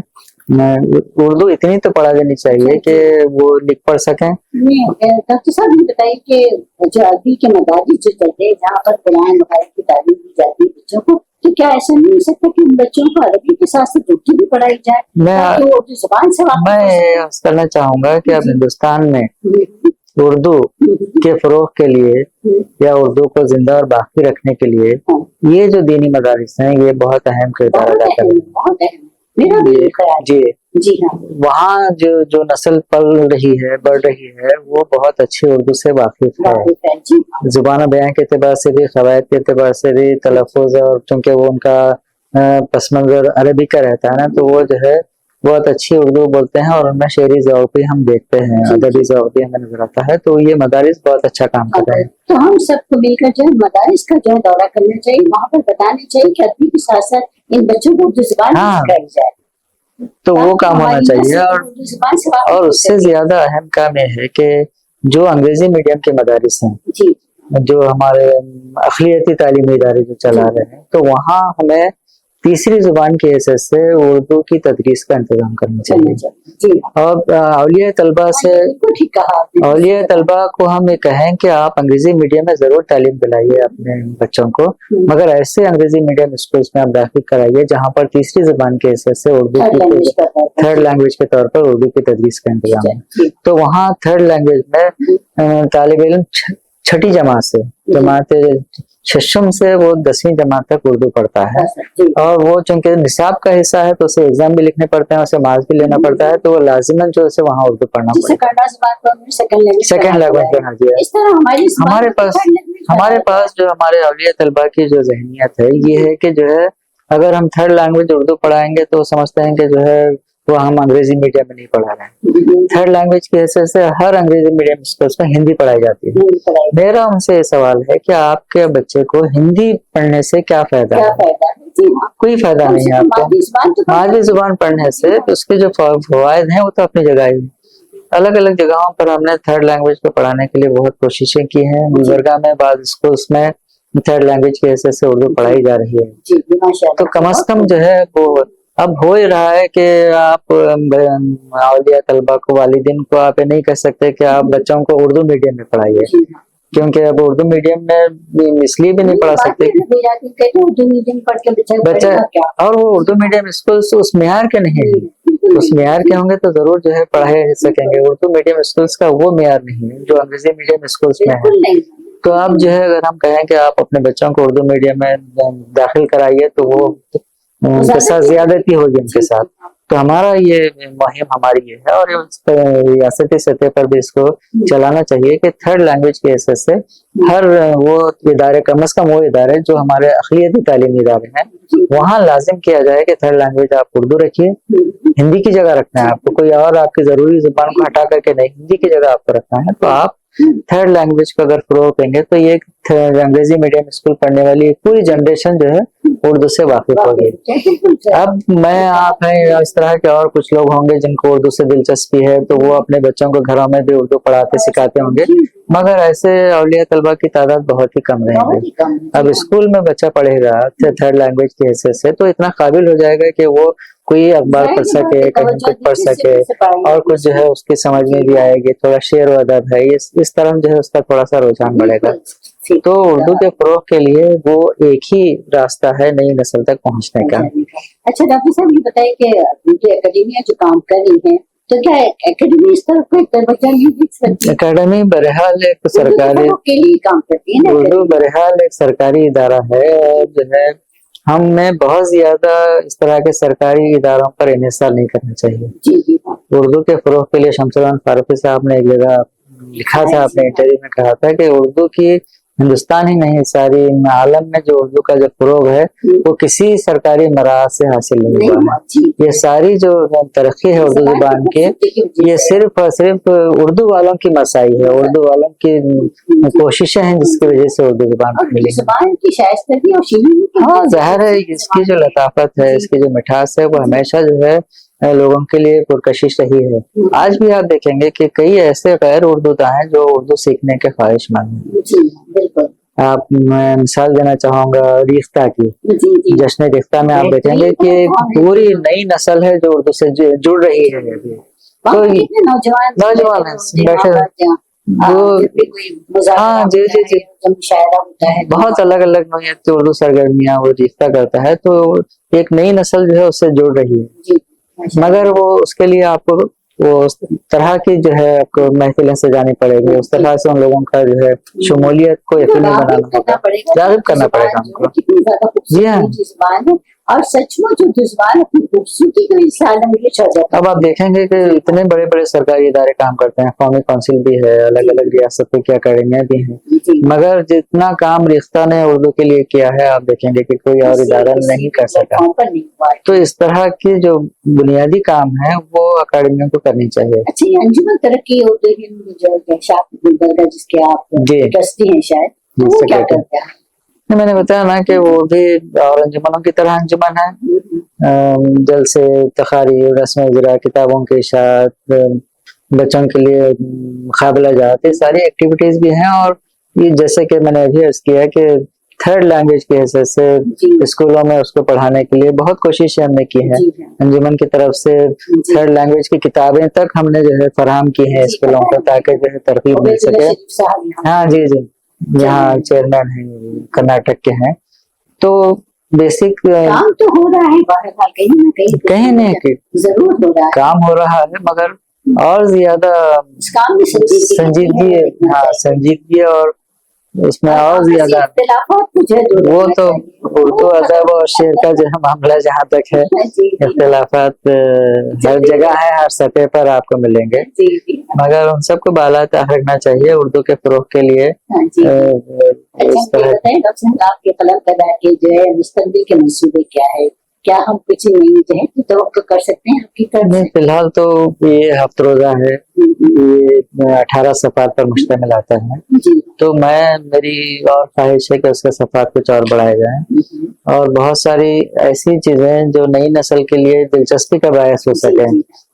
उर्दू इतनी तो पढ़ा देनी चाहिए कि वो लिख पढ़ सकें।
डॉक्टर साहब ये बताइए कि जो अरबी के मदारिस जो चलते हैं जहाँ पर कुरान वगैरह की तालीम दी जाती है बच्चों को, तो क्या ऐसा नहीं हो सकता कि उन बच्चों को अरबी के साथ साथ उर्दू भी पढ़ाई जाए? तो उर्दू जुबान से
मैं करना चाहूंगा कि अब हिंदुस्तान में उर्दू के फरोग के लिए या उर्दू को जिंदा और बाकी रखने के लिए ये जो दीनी मदारिस हैं ये बहुत अहम किरदार अदा कर रहे हैं। जी हाँ, वहाँ जो नस्ल पल रही है, बढ़ रही है, वो बहुत अच्छी उर्दू से वाकिफ है। जुबान बयान के एतबार से भी, क़वायद के एतबार से भी, तलफ़ुज़, और चूंकि वो उनका पस मंज़र अरबी का रहता है ना, तो वो जो है बहुत अच्छी उर्दू बोलते हैं और उनमें शेरी ज़ौक़ भी हम देखते हैं, अदबी ज़ौक़ भी हमें नजर आता है। तो ये मदारिस बहुत अच्छा काम कर रहे हैं।
तो हम सबको मिलकर जो है मदारिस का जो है दौरा करना चाहिए, वहाँ पर बताना चाहिए कि अरबी के साथ साथ इन बच्चों को उर्दू जुबान सिखाई जाए,
तो वो काम होना चाहिए। और उससे ज्यादा अहम काम यह है कि जो अंग्रेजी मीडियम के मदारिस हैं, जो हमारे अक़लियती तालीमी इदारे जो चला रहे हैं, तो वहाँ हमें तीसरी जुबान की हैसियत से उर्दू की तदरीस का इंतजाम करना चाहिए। और औलिया तलबा से, औलिया तलबा को हम ये कहें कि आप अंग्रेजी मीडियम में जरूर तालीम दिलाइए अपने बच्चों को, मगर ऐसे अंग्रेजी मीडियम स्कूल्स में आप दाखिल कराइए जहाँ पर तीसरी जुबान की हैसियत से उर्दू की थर्ड लैंग्वेज के तौर पर उर्दू की तदरीस का इंतजाम है। तो वहाँ थर्ड लैंग्वेज में तालिब इल्म छठी जमात से, जमात शशम से वो 10वीं जमात तक उर्दू पढ़ता है, और वो चूंकि निसाब का हिस्सा है तो उसे एग्जाम भी लिखने पड़ते हैं, उसे मार्क्स भी लेना पड़ता है, तो वो लाजिमन जो है वहाँ उर्दू पढ़ना पड़ता है, सेकंड लैंग्वेज पढ़ना चाहिए। हमारे पास जो हमारे औलिया तलबा की जो ज़हनियत है ये है कि जो है अगर हम थर्ड लैंग्वेज उर्दू पढ़ाएंगे तो समझते हैं कि जो है वो हम अंग्रेजी मीडियम में नहीं पढ़ा रहे हैं। थर्ड लैंग्वेज की हैसियत से हर अंग्रेजी मीडियम स्कूल्स में हिंदी पढ़ाई जाती है। मेरा उनसे ये सवाल है कि आपके बच्चे को हिंदी पढ़ने से क्या फायदा है? कोई फायदा नहीं है आपको। मादरी जुबान पढ़ने से उसके जो फवायद हैं वो तो अपनी जगह ही। अलग अलग जगहों पर हमने थर्ड लैंग्वेज को पढ़ाने के लिए बहुत कोशिशें की हैं। गुलबर्गा में बाद स्कूल्स में थर्ड लैंग्वेज की हैसियत से उर्दू पढ़ाई जा रही है। तो कम से कम जो है वो अब हो ही रहा है कि आप औलिया तलबा को, वालिदिन को आप ये नहीं कह सकते कि आप बच्चों को उर्दू मीडियम में पढ़ाइए, क्योंकि अब उर्दू मीडियम में इसलिए भी नहीं पढ़ा सकते बच्चा, और वो उर्दू मीडियम स्कूल उस मेयार के नहीं है। उस मेयार के होंगे तो जरूर जो है पढ़ाई सकेंगे। उर्दू मीडियम स्कूल्स का वो मेयार नहीं है जो अंग्रेजी मीडियम स्कूल्स में है। तो आप जो है अगर हम कहें कि आप अपने बच्चों को उर्दू मीडियम में दाखिल कराइए तो वो उनके साथ ज्यादती होगी उनके साथ। तो हमारा ये मुहिम हमारी ये है, और रियासती सतह पर भी इसको चलाना चाहिए कि थर्ड लैंग्वेज की हैसियत से हर वो इदारे, कम से कम वो इदारे जो हमारे अक़लियती तालीमी इदारे हैं, वहाँ लाजिम किया जाए कि थर्ड लैंग्वेज आप उर्दू रखिए, हिंदी की जगह रखना है आपको, कोई और आपकी जरूरी जुबान को हटा करके नहीं, हिंदी की जगह आपको रखना है। तो आप थर्ड लैंग्वेज को अगर फरोग देंगे तो ये अंग्रेजी मीडियम स्कूल पढ़ने वाली पूरी जनरेशन जो है उर्दू से वाकिफ होगी। अब मैं आप हैं, इस तरह के और कुछ लोग होंगे जिनको उर्दू से दिलचस्पी है, तो वो अपने बच्चों को घरों में भी उर्दू पढ़ाते सिखाते होंगे, मगर ऐसे औलिया तलबा की तादाद बहुत ही कम रहेगी। अब स्कूल में बच्चा पढ़ेगा थर्ड लैंग्वेज की हैसियत से तो इतना काबिल हो जाएगा कि वो कोई अखबार पढ़ सके, कहीं कुछ पढ़ सके, और कुछ जो है उसकी समझ में भी आएगी, थोड़ा शेर व अदब है, इस तरफ जो है उसका थोड़ा सा रुझान बढ़ेगा। तो उर्दू के फरोग के लिए वो एक ही रास्ता है नई नस्ल तक पहुंचने का।
अच्छा डॉक्टर साहब ये बताइए कि उनकी एकेडमियां जो काम कर रही हैं, तो क्या एकेडमी इस तरफ कोई तवज्जो नहीं दी सकती? एकेडमी बहरहाल एक सरकारी के लिए काम करती है ना, उर्दू बहरहाल एक सरकारी इदारा है, और जो है
ہمیں بہت زیادہ اس طرح کے سرکاری اداروں پر انحصار نہیں کرنا چاہیے.
جی
اردو کے فروغ کے لیے شمس الرحمان فاروقی صاحب نے ایک جگہ لکھا تھا، اپنے انٹرویو میں کہا تھا کہ اردو کی ہندوستان ہی نہیں ساری عالم میں جو اردو کا جو فروغ ہے وہ کسی سرکاری مراحل سے حاصل نہیں ہوا ہے. یہ ساری جو ترقی ہے اردو زبان کی، یہ صرف اور صرف اردو والوں کی مساعی ہے، اردو والوں کی کوششیں ہیں جس کی وجہ سے اردو زبان ملی. ہاں ظاہر ہے اس کی جو لطافت ہے، اس کی جو مٹھاس ہے، وہ ہمیشہ جو ہے لوگوں کے لیے پرکشش رہی ہے. آج بھی آپ دیکھیں گے کہ کئی ایسے غیر اردو داں ہیں جو اردو سیکھنے کے خواہش مند ہیں. آپ میں مثال دینا چاہوں گا ریختہ کی. جشن ریختہ میں آپ دیکھیں گے کہ پوری نئی نسل ہے جو اردو سے جڑ رہی ہے. تو نوجوان ہیں ہاں جی بہت الگ الگ نوعیت کی اردو سرگرمیاں وہ ریختہ کرتا ہے، تو ایک نئی نسل جو ہے اس سے جڑ رہی ہے. مگر وہ اس کے لیے آپ کو وہ اس طرح کی جو ہے آپ کو محفلیں سجانی پڑے گی، اس طرح سے ان لوگوں کا جو ہے شمولیت کو یقینی بنانا ہوگا، جاذب کرنا پڑے گا ان کو. جی ہاں.
اور سچ میں جو زبان اپنی خوبصورتی کو اس سال میں چھا جاتا ہے.
اب آپ دیکھیں گے کہ اتنے بڑے بڑے سرکاری ادارے کام کرتے ہیں، قومی کونسل بھی ہے، الگ الگ ریاستوں کی اکیڈمیاں بھی ہیں، مگر جتنا کام ریختہ نے اردو کے لیے کیا ہے آپ دیکھیں گے کہ کوئی اور ادارہ نہیں کر سکا. تو اس طرح کے جو بنیادی کام ہے وہ اکیڈمیوں کو کرنی چاہیے.
اچھا یہ انجمن ترقی اردو ہند جو شاہ جس کے آپ ٹرسٹی ہیں شاید، وہ کیا کرتے ہیں؟
میں نے بتایا نا کہ وہ بھی اور انجمنوں کی طرح انجمن ہے، جلسے، تقاریر، رسم اجرا، کتابوں کی اشاعت، بچوں کے لیے مقابلہ جات، یہ ساری ایکٹیویٹیز بھی ہیں. اور یہ جیسے کہ میں نے ابھی عرض کیا کہ تھرڈ لینگویج کی حیثیت سے اسکولوں میں اس کو پڑھانے کے لیے بہت کوششیں ہم نے کی ہیں. انجمن کی طرف سے تھرڈ لینگویج کی کتابیں تک ہم نے جو ہے فراہم کی ہیں اسکولوں کو، تاکہ جو ہے ترغیب مل سکے. ہاں جی یہاں چیئرمین ہیں کرناٹک کے ہیں. تو بیسک
کام تو ہو رہا ہے
کہیں نہیں کہ
ضرور ہو رہا ہے،
کام ہو رہا ہے، مگر اور زیادہ سنجیدگی اور اس میں اور زیادہ وہ تو اردو ادب اور شعر کا جو معاملہ جہاں تک ہے، اختلافات ہر جگہ ہے، ہر سطح پر آپ کو ملیں گے، مگر ان سب کو بالا تخت رکھنا چاہیے اردو کے فروغ کے لیے. اس طرح
آپ کے قلم کا بیٹھے جو ہے مستقبل کے منصوبے کیا ہے؟ کیا ہم کچھ نئی جو ہے توقع کر سکتے ہیں آپ کی طرف سے؟
فی الحال تو یہ ہفت روزہ ہے، یہ 18 صفحات پر مشتمل آتا ہے. تو میری اور خواہش ہے کہ اس کے صفحات کچھ اور بڑھائے جائیں، اور بہت ساری ایسی چیزیں جو نئی نسل کے لیے دلچسپی کا باعث ہو سکے.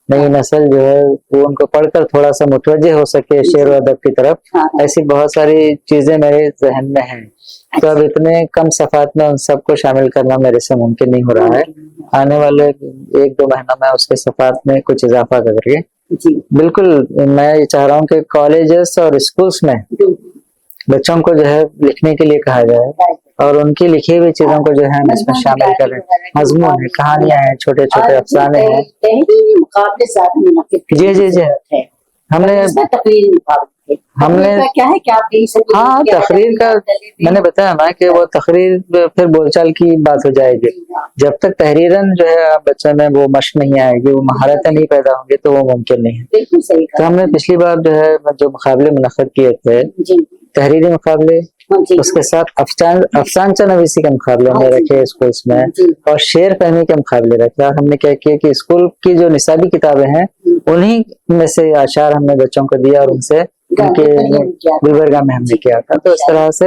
نئی نسل جو ہے وہ ان کو پڑھ کر تھوڑا سا متوجہ ہو سکے شعر و ادب کی طرف، ایسی بہت ساری چیزیں میرے ذہن میں ہیں. تو اب اتنے کم صفحات میں ان سب کو شامل کرنا میرے سے ممکن نہیں ہو رہا ہے. آنے والے 1-2 مہینوں میں اس کے صفحات میں کچھ اضافہ کر کے بالکل میں یہ چاہ رہا ہوں کہ کالجز اور اسکولس میں بچوں کو جو ہے لکھنے کے لیے کہا جائے، اور ان کی لکھی ہوئی چیزوں کو جو ہے اس میں شامل کریں. مضمون ہے، کہانیاں ہیں، چھوٹے چھوٹے افسانے ہیں. جی ہم نے ہاں تقریر کا میں نے بتایا نا کہ وہ تقریر پھر بول چال کی بات ہو جائے گی. جب تک تحریراً جو ہے بچوں میں وہ مشق نہیں آئے گی، وہ مہارتیں نہیں پیدا ہوں گی، تو وہ ممکن نہیں ہے. تو ہم نے پچھلی بار جو ہے جو مقابلے منعقد کیے تھے، تحریری مقابلے، اس کے ساتھ افسانچہ نویسی کے مقابلے میں رکھے اسکولس میں، اور شعر فہمی کے مقابلے رکھے. اور ہم نے کیا کیا کہ اسکول کی جو نصابی کتابیں ہیں انہی میں سے اشعار ہم نے بچوں کو دیا، اور ان سے ان کے گلبرگہ میں ہم نے کیا تھا. تو اس طرح سے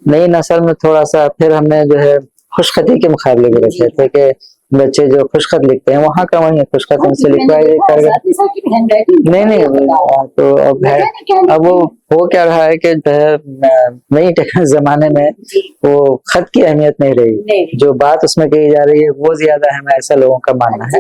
نئی نسل میں تھوڑا سا پھر ہم نے جو ہے خوش خطی کے مقابلے بھی رکھے تھے کہ بچے جو خوش خط لکھتے ہیں وہاں کا وہیں خوش خط ان سے لکھوائی کر گئے. نہیں تو اب وہ ہو کیا رہا ہے کہ نئی زمانے میں وہ خط کی اہمیت نہیں رہی، جو بات اس میں کہی جا رہی ہے وہ زیادہ ہے، ایسا لوگوں کا ماننا ہے.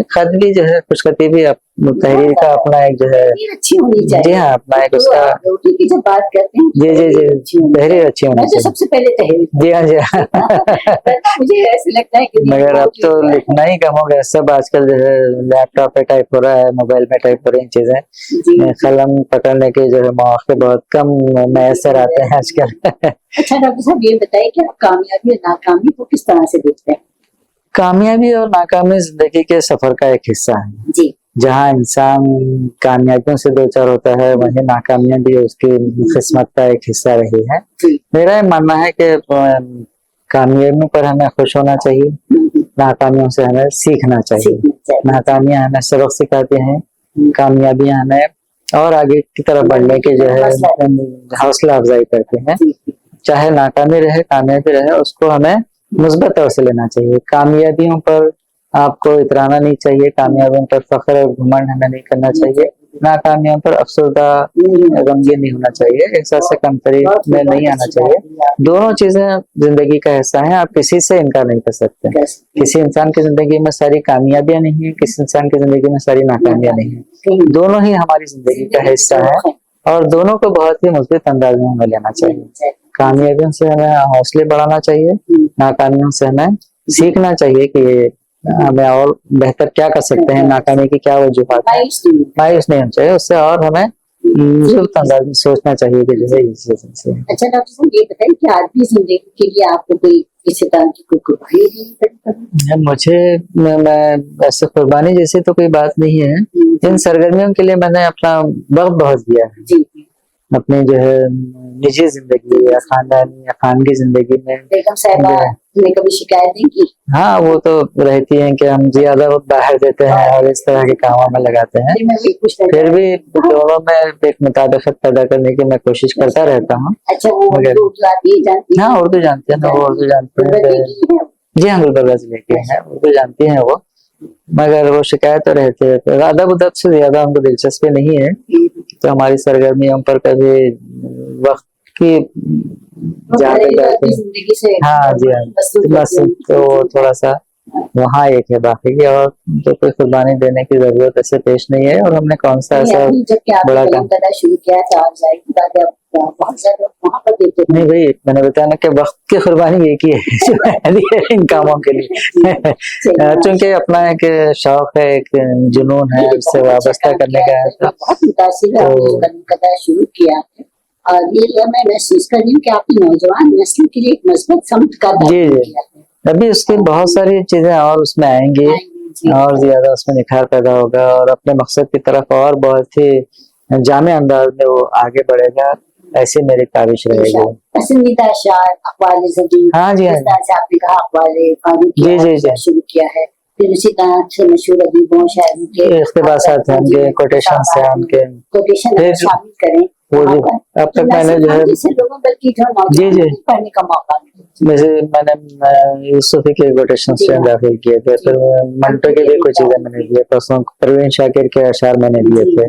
خط بھی جو ہے خوش خطی بھی اب تحریر کا اپنا ایک جو ہے
تحریر اچھی ہونی چاہیے.
جی ہاں اپنا ایک اس کا
اردو کی جب بات کرتے ہیں
جی جی جی تحریر اچھی ہونی
میں تو
چاہیے.
سب سے پہلے تحریر
جی ہاں جی ہاں
مجھے ایسے لگتا ہے کہ
مگر اب تو لکھنا ہی کم ہو گیا سب. آج کل جو ہے لیپ ٹاپ پہ ٹائپ ہو رہا ہے, موبائل میں ٹائپ ہو رہی ہیں چیزیں. قلم پکڑنے کے جو ہے مواقع بہت کم میسر آتے ہیں آج کل.
اچھا ڈاکٹر صاحب یہ بتائیے کہ آپ کامیابی اور ناکامی کو کس طرح سے دیکھتے ہیں؟
کامیابی اور ناکامی زندگی کے سفر کا ایک حصہ ہے.
جی
جہاں انسان کامیابیوں سے دو چار ہوتا ہے وہیں ناکامیاں بھی اس کی قسمت کا ایک حصہ رہی ہے. میرا یہ ماننا ہے کہ کامیابیوں پر ہمیں خوش ہونا چاہیے, ناکامیوں سے ہمیں سیکھنا چاہیے. ناکامیاں ہمیں سبق سکھاتی ہیں, کامیابیاں ہمیں اور آگے کی طرف بڑھنے کے جو ہے حوصلہ افزائی کرتے ہیں. چاہے ناکامی رہے کامیابی رہے اس کو ہمیں مثبت طور سے لینا چاہیے. کامیابیوں پر آپ کو اترانا نہیں چاہیے, کامیابیوں پر فخر اور گھمنڈ ہمیں نہیں کرنا چاہیے, ناکامیوں پر افسردہ غمگین نہیں ہونا چاہیے, احساس کمتری میں نہیں آنا چاہیے. دونوں چیزیں زندگی کا حصہ ہیں, آپ کسی سے انکار نہیں کر سکتے. کسی انسان کی زندگی میں ساری کامیابیاں نہیں ہیں, کسی انسان کی زندگی میں ساری ناکامیاں نہیں ہیں. دونوں ہی ہماری زندگی کا حصہ ہے اور دونوں کو بہت ہی مثبت انداز میں ہمیں لینا چاہیے. کامیابیوں سے ہمیں حوصلے بڑھانا چاہیے, ناکامیوں سے ہمیں سیکھنا چاہیے کہ ہمیں اور بہتر کیا کر سکتے ہیں, ناکامی کی کیا وجوہات ہیں. مایوس نہیں ہونا چاہیے اس سے, اور ہمیں مثبت انداز میں سوچنا چاہیے کہ جو ہے
اچھا ڈاکٹر صاحب یہ بتائیں کہ آدمی زندگی کے لیے آپ کو کوئی کسی طرح کی کوئی قربانی؟
مجھے میں ایسے قربانی جیسی تو کوئی بات نہیں ہے. ان سرگرمیوں کے لیے میں نے اپنا وقت بہت دیا ہے.
جی
اپنی جو ہے نجی زندگی یا خاندانی یا خانگی زندگی میں
بیگم صاحبہ نے کبھی شکایت نہیں کی؟
ہاں وہ تو رہتی ہیں کہ ہم زیادہ وقت باہر دیتے ہیں اور اس طرح کے کاموں میں لگاتے ہیں. پھر بھی دونوں میں ایک مطابقت پیدا کرنے کی میں کوشش کرتا رہتا ہوں.
اچھا وہ
ہاں اردو جانتے ہیں, وہ اردو جانتے ہیں. جی ہاں گلبرگہ ضلع کے ہیں, اردو جانتی ہیں وہ, مگر وہ شکایت تو رہتے ہیں. ادب ادب سے زیادہ ہم کو دلچسپی نہیں ہے, تو ہماری سرگرمیوں پر کبھی وقت کی ہاں جی ہاں بس تو تھوڑا سا وہاں ایک ہے. باقی کی اور تو کوئی قربانی دینے کی ضرورت ایسے پیش نہیں ہے. اور ہم نے کون سا ایسا بڑا کام
شروع کیا
نہیں بھائی, میں نے بتایا نا کہ وقت کی قربانی ایک ہی ہے ان کاموں کے لیے, چونکہ اپنا ایک شوق ہے, ایک جنون ہے, اس سے وابستہ کرنے کا ہے.
بہت متاثر شروع کیا اور یہ میں محسوس کر رہی ہوں کہ آپ نے نوجوان نسل کے لیے ایک مثبت سمت کا
جی جی ابھی اس کی بہت ساری چیزیں اور اس میں آئیں گی, اور زیادہ اس میں نکھار پیدا ہوگا, اور اپنے مقصد کی طرف اور بہت ہی جامع انداز میں وہ آگے بڑھے گا. ایسی میری کاوش رہے گی.
پسندیدہ اشعار اقوال زدید,
ہاں جی
جس طرح سے آپ نے کہا اقوال فاروقی شروع کیا ہے, پھر اسی طرح سے مشہور ادیبوں شاعروں کے
اقتباسات ہیں, ان کے کوٹیشنز ہیں, ان کے
کوٹیشن شامل کریں.
اب تک میں نے جو ہے
جی جی پڑھنے کا موقع
جیسے میں نے یوسفی کے کوٹیشنز داخل کیے تھے, پھر منٹو کے بھی کچھ چیزیں میں نے دیے, پروین شاکر کے اشعار میں نے دیے تھے.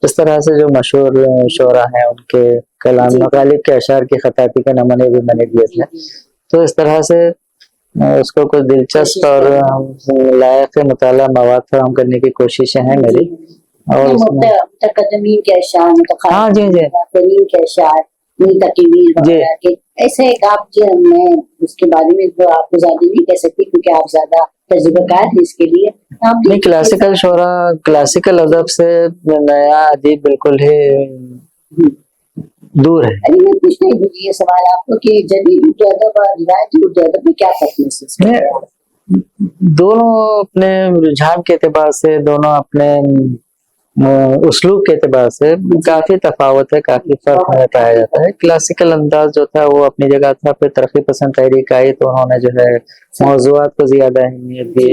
اس طرح سے جو مشہور شعراء ہیں ان کے کلام, غالب کے اشعار کی خطاطی کے نمونے بھی میں نے دیے تھے. تو اس طرح سے اس کو کچھ دلچسپ اور لائق مطالعہ مواد فراہم کرنے کی کوششیں ہیں میری. اور
متقدمین کے اشعار,
ہاں جی جی
کے اشعار, ایسے ایک آپ میں اس کے بارے میں تو آپ کو زیادہ نہیں کہہ سکتی کیونکہ آپ زیادہ تجربہ کار ہیں اس کے لیے.
نہیں, کلاسیکل شعراء, کلاسیکل ادب سے نیا ادیب بالکل ہی دور ہے.
میں پوچھنا ہی بھول یہ سوال آپ کو کہ جدید اردو ادب اور روایتی اردو ادب میں کیا فرق محسوس کرتے ہیں؟
دونوں اپنے رجحان کے اعتبار سے, دونوں اپنے اسلوب کے اعتبار سے کافی تفاوت ہے, کافی فرق ہمیں پایا جاتا ہے. کلاسیکل انداز جو تھا وہ اپنی جگہ تھا, پھر ترقی پسند تحریک آئی تو انہوں نے جو ہے موضوعات کو زیادہ اہمیت دی,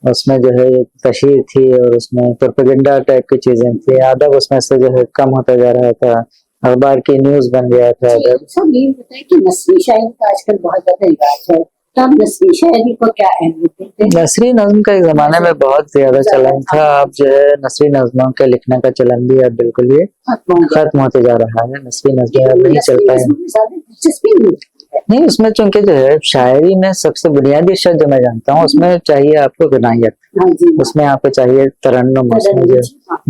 اس میں جو ہے تشہیر تھی اور اس میں پروپیگنڈا ٹائپ کی چیزیں تھیں. ادب اس میں سے جو ہے کم ہوتا جا رہا تھا, اخبار کی نیوز بن گیا تھا.
سب یہ ہوتا ہے کہ نثری شاعری کا آج کل بہت زیادہ رواج ہے, تو آپ نثری شاعری کو کیا اہمیت دیتے ہیں؟
نثری نظم کا ایک زمانے میں بہت زیادہ چلن تھا. اب جو ہے نثری نظموں کے لکھنے کا چلن بھی اب بالکل ہی ختم ہوتے جا رہا ہے. نثری نظمیں اب نہیں چل پائے. نہیں اس میں چونکہ جو ہے شاعری میں سب سے بنیادی شرط جو میں جانتا ہوں اس میں چاہیے آپ کو غنائیت، اس میں آپ کو چاہیے ترنم، اس میں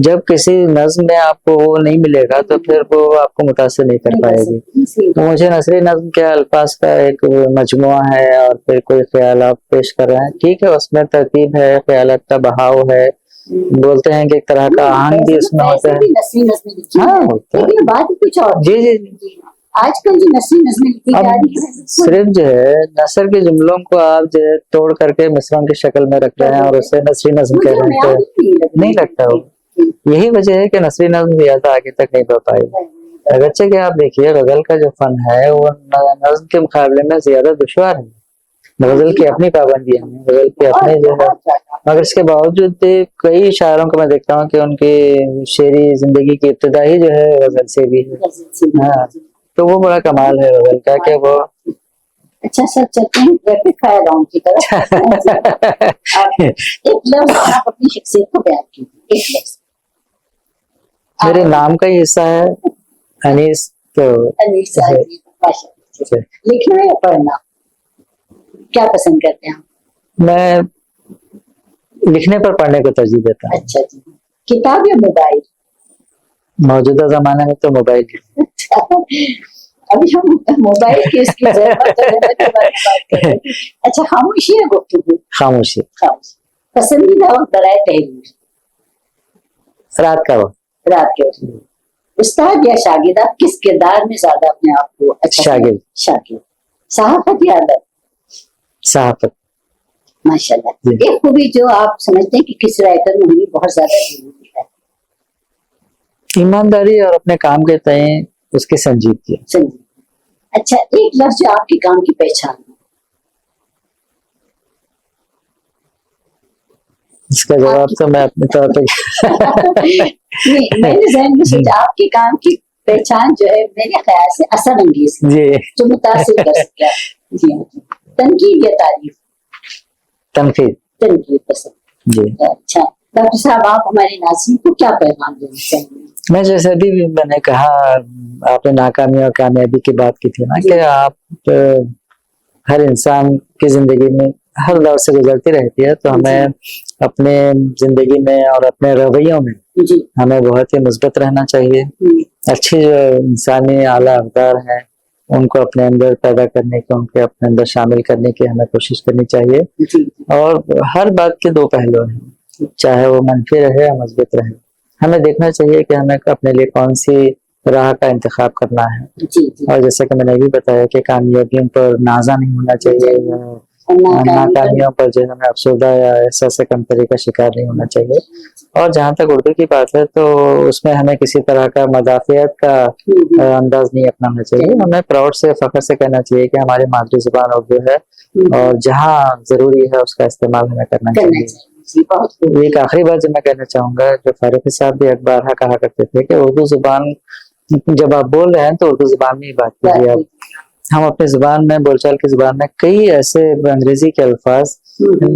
جب کسی نظم میں آپ کو وہ نہیں ملے گا تو پھر وہ آپ کو متاثر نہیں کر پائے گی. تو مجھے نثری نظم کے الفاظ کا ایک مجموعہ ہے اور پھر کوئی خیال آپ پیش کر رہے ہیں، ٹھیک ہے اس میں ترتیب ہے، خیالات کا بہاؤ ہے، بولتے ہیں کہ ایک طرح کا آہنگ بھی اس میں ہوتا ہے. ہاں ہوتا ہے.
بات کچھ اور
جی جی.
آج کل جو نثری نظمیں لکھی
اب
جا رہی ہے
صرف جو ہے نثر کے جملوں کو آپ جو ہے توڑ کر کے مصرعوں کی شکل میں رکھ رہے ہیں اور اسے نثری نظم کہہ رہے ہیں، تو نہیں لگتا وہ. یہی وجہ ہے کہ نثری نظم زیادہ آگے تک نہیں بڑھ پائی. اگرچہ کہ آپ دیکھیے غزل کا جو فن ہے وہ نظم کے مقابلے میں زیادہ دشوار ہے. غزل کی اپنی پابندیاں ہیں، غزل کی اپنے جو ہے، مگر اس کے باوجود کئی شاعروں کو میں دیکھتا ہوں کہ ان کی شعری زندگی کی ابتدا ہی جو ہے غزل سے بھی ہے. ہاں تو وہ بڑا کمال ہے غزل کا کہ وہ
اچھا سر چلتے ہیں ریپڈ فائر راؤنڈ کی طرف. ایک لفظ آپ اپنی شخصیت کو بیان کیجیے، ایک لفظ.
میرے نام کا ہی حصہ ہے انیس. تو
لکھنا یا پڑھنا کیا پسند کرتے ہیں؟
میں لکھنے پر پڑھنے کو ترجیح دیتا ہوں.
اچھا جی. کتاب یا موبائل؟
موجودہ زمانے میں تو موبائل.
ابھی ہم موبائل کی اس کی ضرورت کے بارے میں بات کر رہے ہیں. اچھا خاموشی ہے گفتگو؟
خاموشی.
پسندیدہ وقت برائے تحریر؟
رات کا وقت.
رات کے وقت. استاد یا شاگرد آپ کس کردار میں زیادہ اپنے آپ کو اچھا؟ شاگرد. صحافت یا ادب؟
صحافت.
ماشاء اللہ. ایک خوبی جو آپ سمجھتے ہیں کہ کس رائٹر میں ہونی بہت زیادہ ضروری ہے؟
ایمانداری اور اپنے کام کے تئیں اس کی سنجیدگی.
اچھا ایک لفظ جو آپ کے کام کی پہچان ہے؟
اس کا جواب تو میں اپنے طور پہ
میں نے ذہن میں سوچا آپ کے کام کی پہچان جو ہے میرے خیال سے اثر انگیز ہے
جی
جو متاثر کر سکتا ہے. جی تنقید یا تعریف؟
تنقید.
تنقید پسند. جی. اچھا ڈاکٹر صاحب آپ ہمارے ناظرین کو کیا پیغام دینا چاہیں گے؟
میں جیسے ابھی میں نے کہا آپ نے ناکامی اور کامیابی کی بات کی تھی نا کہ آپ ہر انسان کی زندگی میں ہر دور سے گزرتی رہتی ہے، تو ہمیں اپنے زندگی میں اور اپنے رویوں میں ہمیں بہت ہی مثبت رہنا چاہیے. اچھی جو انسانی اعلیٰ اقدار ہیں ان کو اپنے اندر پیدا کرنے کی، ان کے اپنے اندر شامل کرنے کی ہمیں کوشش کرنی چاہیے. اور ہر بات کے دو پہلو ہیں، چاہے وہ منفی رہے یا مثبت رہے. ہمیں دیکھنا چاہیے کہ ہمیں اپنے لیے کون سی راہ کا انتخاب کرنا ہے. اور جیسا کہ میں نے بھی بتایا کہ کامیابیوں پر نازا نہیں ہونا چاہیے، ناکامیوں پر جو ہمیں افسردہ یا احساس کمتری کا شکار نہیں ہونا چاہیے. اور جہاں تک اردو کی بات ہے تو اس میں ہمیں کسی طرح کا مدافعت کا انداز نہیں اپنانا چاہیے. ہمیں پراؤڈ سے فخر سے کہنا چاہیے کہ ہماری مادری زبان اردو ہے اور جہاں ضروری ہے اس کا استعمال ہمیں کرنا چاہیے. ایک آخری بات جو میں کہنا چاہوں گا، جو فاروقی صاحب بھی اخبارہ کہا کرتے تھے کہ اردو زبان جب آپ بول رہے ہیں تو اردو زبان میں ہی بات کیجیے. آپ ہم اپنی زبان میں، بول چال کی زبان میں کئی ایسے انگریزی کے الفاظ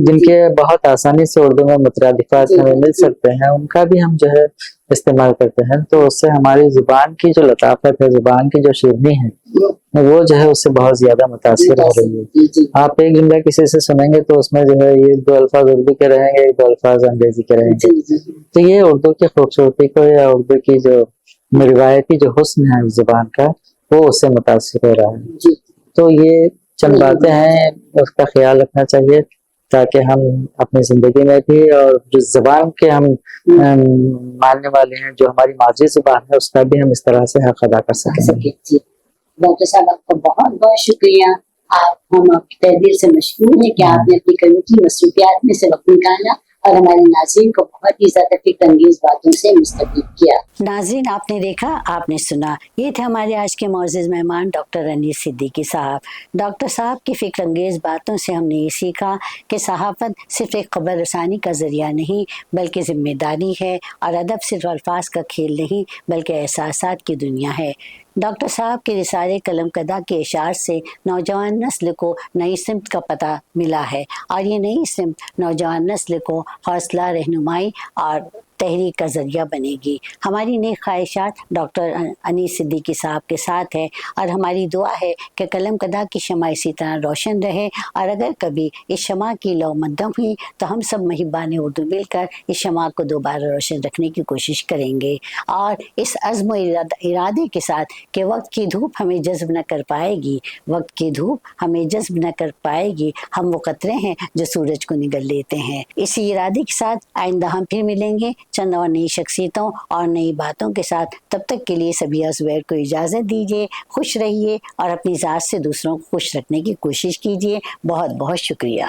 جن کے بہت آسانی سے اردو میں مترادفات ہمیں مل سکتے ہیں، ان کا بھی ہم جو ہے استعمال کرتے ہیں، تو اس سے ہماری زبان کی جو لطافت ہے، زبان کی جو شیرینی ہے، وہ جو ہے اس سے بہت زیادہ متاثر ہو رہی ہے. آپ ایک جملہ کسی سے سنیں گے تو اس میں جو ہے یہ دو الفاظ اردو کے رہیں گے، دو الفاظ انگریزی کے رہیں گے. تو یہ اردو کی خوبصورتی کو یا اردو کی جو روایتی جو حسن ہے زبان کا، وہ اس سے متاثر ہو رہا ہے. تو یہ چند باتیں ہیں، اس کا خیال رکھنا چاہیے تاکہ ہم اپنی زندگی میں بھی اور جو زبان کے ہم ماننے والے ہیں، جو ہماری مادری زبان ہے، اس کا بھی ہم اس طرح سے حق ادا کر سکیں.
ڈاکٹر صاحب آپ کا بہت بہت شکریہ. ہم آپ کی تحریر سے مشہور ہیں کہ آپ نے اپنی قیمتی مصروفیات میں سے وقت نکالا اور ہمارے ناظرین کو بہت ہی زیادہ فکر انگیز باتوں سے مستفید کیا. ناظرین آپ نے دیکھا، آپ نے سنا، یہ تھے ہمارے آج کے معزز مہمان ڈاکٹر انیس صدیقی صاحب. ڈاکٹر صاحب کی فکر انگیز باتوں سے ہم نے یہ سیکھا کہ صحافت صرف ایک خبر رسانی کا ذریعہ نہیں بلکہ ذمہ داری ہے، اور ادب صرف الفاظ کا کھیل نہیں بلکہ احساسات کی دنیا ہے. ڈاکٹر صاحب کے رسالے قلم کدہ کے اشعار سے نوجوان نسل کو نئی سمت کا پتہ ملا ہے، اور یہ نئی سمت نوجوان نسل کو حوصلہ، رہنمائی اور تحریک کا ذریعہ بنے گی۔ ہماری نیک خواہشات ڈاکٹر انیس صدیقی صاحب کے ساتھ ہے، اور ہماری دعا ہے کہ قلم قدح کی شمع اسی طرح روشن رہے، اور اگر کبھی اس شمع کی لو مدھم ہوئی تو ہم سب محبان اردو مل کر اس شمع کو دوبارہ روشن رکھنے کی کوشش کریں گے، اور اس عزم و ارادے کے ساتھ کہ وقت کی دھوپ ہمیں جذب نہ کر پائے گی، وقت کی دھوپ ہمیں جذب نہ کر پائے گی، ہم وہ قطرے ہیں جو سورج کو نگل لیتے ہیں۔ اسی ارادے کے ساتھ آئندہ ہم پھر ملیں گے چند اور نئی شخصیتوں اور نئی باتوں کے ساتھ۔ تب تک کے لیے سبیہ زبیر کو اجازت دیجیے، خوش رہیے اور اپنی ذات سے دوسروں کو خوش رکھنے کی کوشش کیجیے۔ بہت بہت شکریہ۔